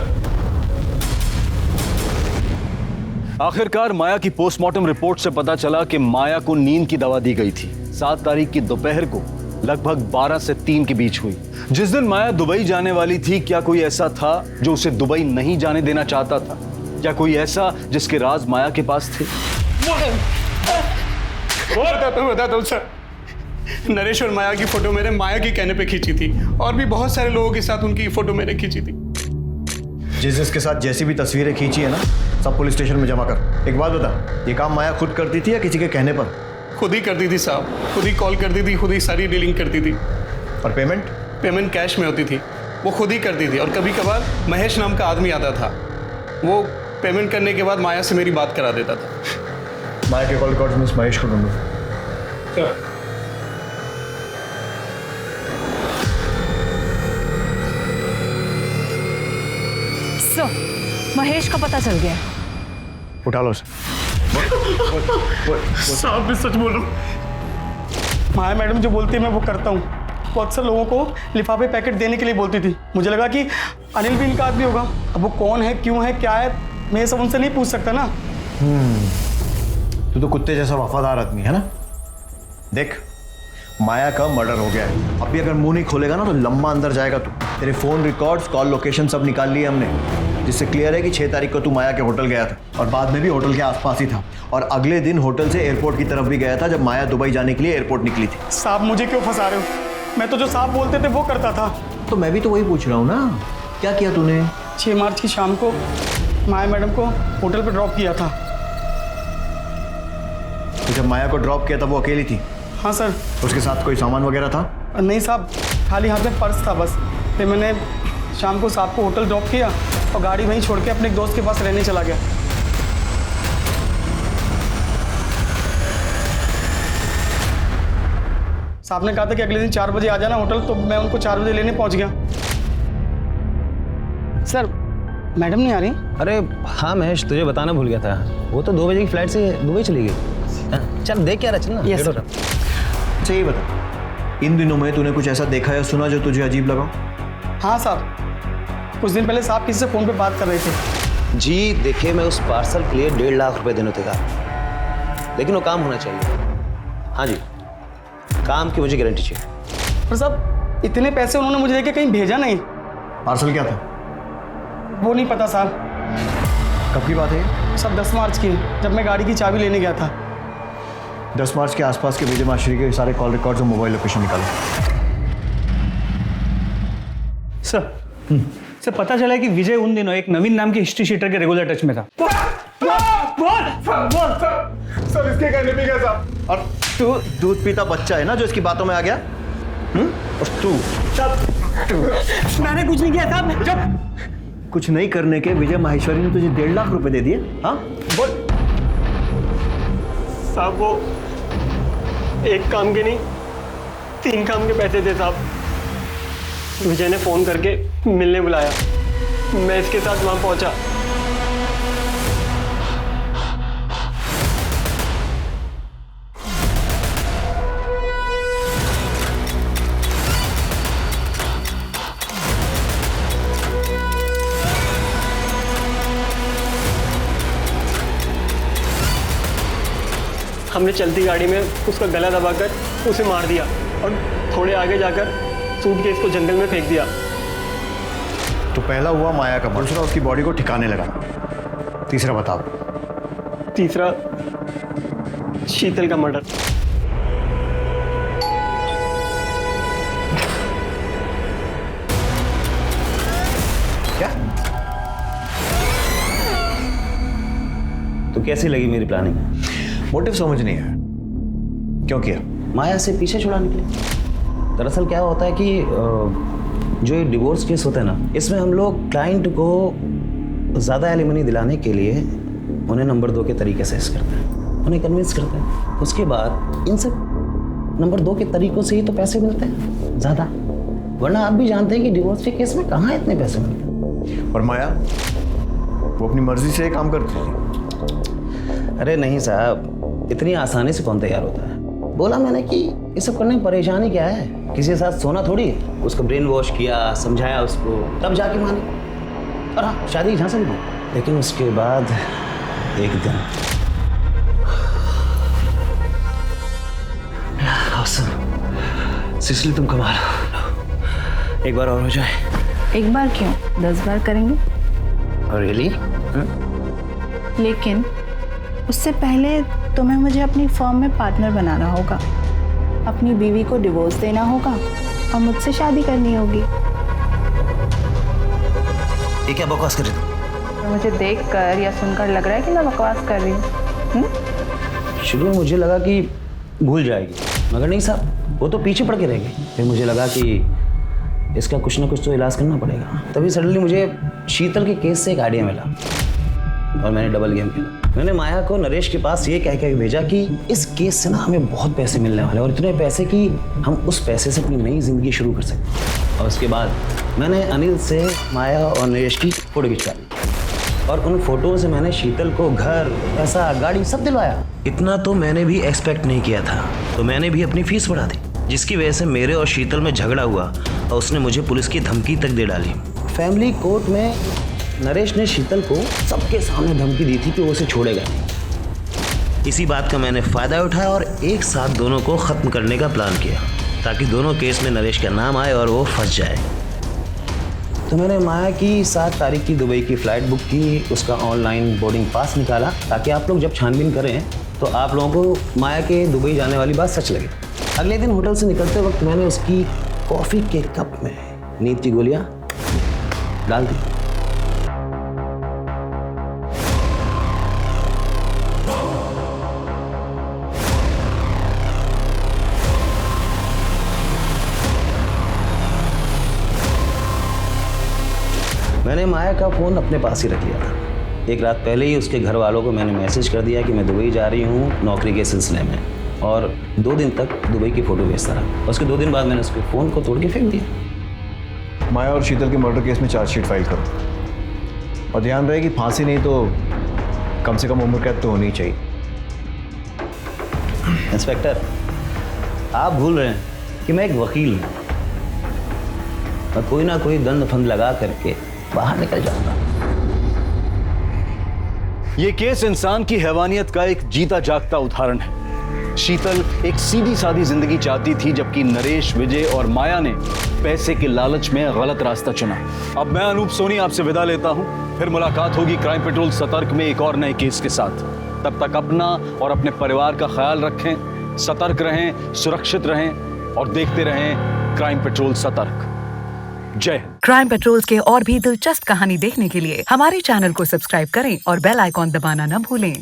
आखिरकार माया की पोस्टमार्टम रिपोर्ट से पता चला कि माया को नींद की दवा दी गई थी। 7 तारीख की दोपहर को लगभग 12 से 3 के बीच हुई। जिस दिन माया दुबई जाने वाली थी, क्या कोई ऐसा था जो उसे दुबई नहीं जाने देना चाहता था? क्या कोई ऐसा जिसके राज माया के पास थे? बताता हूँ सर। नरेश और माया की फोटो मैंने माया के कहने पे खींची थी और भी बहुत सारे लोगों के साथ उनकी फोटो मैंने खींची थी। जिसके साथ जैसी भी तस्वीरें खींची है ना, सब पुलिस स्टेशन में जमा कर। एक बात बता, ये काम माया खुद करती थी या किसी के कहने पर? खुद ही करती थी साहब, खुद ही कॉल करती थी, खुद ही सारी डीलिंग करती थी। और पेमेंट? पेमेंट कैश में होती थी, वो खुद ही करती थी। और कभी कभार महेश नाम का आदमी आता था, वो पेमेंट करने के बाद माया से मेरी बात करा देता था। माया के कॉल रिकॉर्ड्स में इस महेश को ढूंढो। सर महेश का पता चल गया। उठा लो उसे। साहब मैं सच बोल रहा हूँ। माया मैडम जो बोलती है मैं वो करता हूँ। वो अक्सर लोगों को लिफाफे पैकेट देने के लिए बोलती थी। मुझे लगा कि अनिल भी इनका आदमी होगा। अब वो कौन है, क्यों है, क्या है, मैं ये सब उनसे नहीं पूछ सकता ना। तू तो कुत्ते जैसा वफादार आदमी है ना। देख, माया का मर्डर हो गया है, अब भी अगर मुंह नहीं खोलेगा ना तो लंबा अंदर जाएगा तू। तेरे फोन रिकॉर्ड्स, कॉल लोकेशन सब निकाल लिए हमने, जिससे क्लियर है कि 6 तारीख को तू माया के होटल गया था और बाद में भी होटल के आसपास ही था, और अगले दिन होटल से एयरपोर्ट की तरफ भी गया था जब माया दुबई जाने के लिए एयरपोर्ट निकली थी। साहब मुझे क्यों फंसा रहे हो? मैं तो जो साहब बोलते थे वो करता था। तो मैं भी तो वही पूछ रहा हूँ ना, क्या किया तूने? 6 मार्च की शाम को माया मैडम को होटल पर ड्रॉप किया था। तो जब माया को ड्रॉप किया था वो अकेली थी? हाँ सर। उसके साथ कोई सामान वगैरह था? नहीं साहब, खाली हाथ में पर्स था बस। फिर मैंने शाम को साहब को होटल ड्रॉप किया और गाड़ी वहीं छोड़ के अपने एक दोस्त के पास रहने चला गया। साहब ने कहा था कि अगले दिन 4 बजे आ जाना होटल, तो मैं उनको 4 बजे लेने पहुंच गया। सर मैडम नहीं आ रही? अरे हाँ महेश, तुझे बताना भूल गया था, वो तो 2 बजे की फ्लाइट से दुबई चली गई। चल देख क्या रहा, चल ना। Yes sir. अच्छा ये बता, इन दिनों में तूने कुछ ऐसा देखा या सुना जो तुझे अजीब लगा? हाँ साहब, कुछ दिन पहले साहब किसी से फ़ोन पे बात कर रहे थे। जी देखिए, मैं उस पार्सल के लिए 1.5 लाख रुपए देने थे कहा, लेकिन वो काम होना चाहिए। हाँ जी, काम की मुझे गारंटी चाहिए। पर साहब इतने पैसे उन्होंने मुझे देके कहीं भेजा नहीं। पार्सल क्या था? वो नहीं पता साहब। कब की बात है? सब 10 मार्च की, जब मैं गाड़ी की चाबी लेने गया था। 10 मार्च के आसपास के विजय माशरी के सारे कॉल रिकॉर्ड्स और मोबाइल लोकेशन निकालो। सर पता चला है कि विजय उन दिनों एक नवीन नाम के हिस्ट्री शीटर के रेगुलर टच में था। सर इसके कहने पे क्या साहब? और तू दूध पीता बच्चा है ना जो इसकी बातों में आ गया? और तू मैंने कुछ नहीं किया साहब। जब कुछ नहीं करने के विजय माहेश्वरी ने तुझे 1.5 लाख रुपए दे दिए? हाँ बोल। साहब वो एक काम के नहीं 3 काम के पैसे थे साहब। विजय ने फोन करके मिलने बुलाया, मैं इसके साथ वहां पहुंचा। हमने चलती गाड़ी में उसका गला दबाकर उसे मार दिया और थोड़े आगे जाकर सूटकेस को जंगल में फेंक दिया। तो पहला हुआ माया का, दूसरा उसकी बॉडी को ठिकाने लगाना, तीसरा बताओ। तीसरा शीतल का मर्डर। क्या? तो कैसी लगी मेरी प्लानिंग? मोटिव समझ नहीं है, क्यों किया? माया से पीछे छुड़ाने के लिए। दरअसल क्या होता है कि जो ये डिवोर्स केस होता है ना, इसमें हम लोग क्लाइंट को ज़्यादा एलिमनी दिलाने के लिए उन्हें नंबर 2 के तरीके से करते हैं, उन्हें कन्विंस करते हैं। उसके बाद इन सब नंबर 2 के तरीकों से ही तो पैसे मिलते हैं ज़्यादा, वरना आप भी जानते हैं कि डिवोर्स के केस में कहाँ इतने पैसे मिलते हैं। और माया वो अपनी मर्जी से काम करती है? अरे नहीं साहब, इतनी आसानी से कौन तैयार होता है। बोला मैंने कि ये सब करने में परेशानी क्या है, किसी के साथ सोना थोड़ी है। उसको ब्रेन वॉश किया, समझाया उसको, तब जाके मानी। और हाँ, शादी की झांसा भी दी। लेकिन उसके बाद एक दिन सिसिली तुम कमाल हो, एक बार और हो जाए। एक बार क्यों, 10 बार करेंगे। रियली? लेकिन उससे पहले तुम्हें मुझे अपनी फर्म में पार्टनर बनाना होगा, अपनी बीवी को डिवोर्स देना होगा और मुझसे शादी करनी होगी। ये क्या बकवास कर रही हो? तो मुझे देखकर या सुनकर लग रहा है कि मैं बकवास कर रही हूँ। शुरू में मुझे लगा कि भूल जाएगी, मगर नहीं साहब, वो तो पीछे पड़ के रह गई। फिर मुझे लगा कि इसका कुछ ना कुछ तो इलाज करना पड़ेगा। तभी सडनली मुझे शीतल के केस से एक आइडिया मिला और मैंने डबल गेम खेला। मैंने माया को नरेश के पास ये कह के भेजा कि इस केस से ना हमें बहुत पैसे मिलने वाले और इतने पैसे कि हम उस पैसे से अपनी नई जिंदगी शुरू कर सकते। और उसके बाद मैंने अनिल से माया और नरेश की फोटो खिंचवा ली और उन फोटो से मैंने शीतल को घर, पैसा, गाड़ी सब दिलवाया। इतना तो मैंने भी एक्सपेक्ट नहीं किया था, तो मैंने भी अपनी फीस बढ़ा दी, जिसकी वजह से मेरे और शीतल में झगड़ा हुआ और उसने मुझे पुलिस की धमकी तक दे डाली। फैमिली कोर्ट में नरेश ने शीतल को सबके सामने धमकी दी थी कि वो उसे छोड़ेगा नहीं। इसी बात का मैंने फ़ायदा उठाया और एक साथ दोनों को ख़त्म करने का प्लान किया, ताकि दोनों केस में नरेश का नाम आए और वो फंस जाए। तो मैंने माया की 7 तारीख की दुबई की फ़्लाइट बुक की, उसका ऑनलाइन बोर्डिंग पास निकाला, ताकि आप लोग जब छानबीन करें तो आप लोगों को माया के दुबई जाने वाली बात सच लगे। अगले दिन होटल से निकलते वक्त मैंने उसकी कॉफ़ी के कप में नींद की गोलियाँ डाल दी। मैंने माया का फ़ोन अपने पास ही रख लिया था। एक रात पहले ही उसके घर वालों को मैंने मैसेज कर दिया कि मैं दुबई जा रही हूँ नौकरी के सिलसिले में, और 2 दिन तक दुबई की फ़ोटो भेजता रहा। उसके 2 दिन बाद मैंने उसके फ़ोन को तोड़ के फेंक दिया। माया और शीतल के मर्डर केस में चार्जशीट फाइल करो। और ध्यान रहे कि फांसी नहीं तो कम से कम उम्र कैद तो होनी चाहिए। इंस्पेक्टर, आप भूल रहे हैं कि मैं एक वकील हूं। मैं कोई ना कोई दंड फंद लगा करके बाहर निकल जाऊंगा। ये केस इंसान की हैवानियत का एक जीता जागता उदाहरण है। शीतल एक सीधी सादी जिंदगी चाहती थी, जबकि नरेश, विजय और माया ने पैसे के लालच में गलत रास्ता चुना। अब मैं अनूप सोनी आपसे विदा लेता हूं। फिर मुलाकात होगी क्राइम पेट्रोल सतर्क में एक और नए केस के साथ। तब तक अपना और अपने परिवार का ख्याल रखें, सतर्क रहें, सुरक्षित रहें और देखते रहें क्राइम पेट्रोल सतर्क। जय हिंद। क्राइम पेट्रोल के और भी दिलचस्प कहानी देखने के लिए हमारे चैनल को सब्सक्राइब करें और बेल आइकॉन दबाना न भूलें।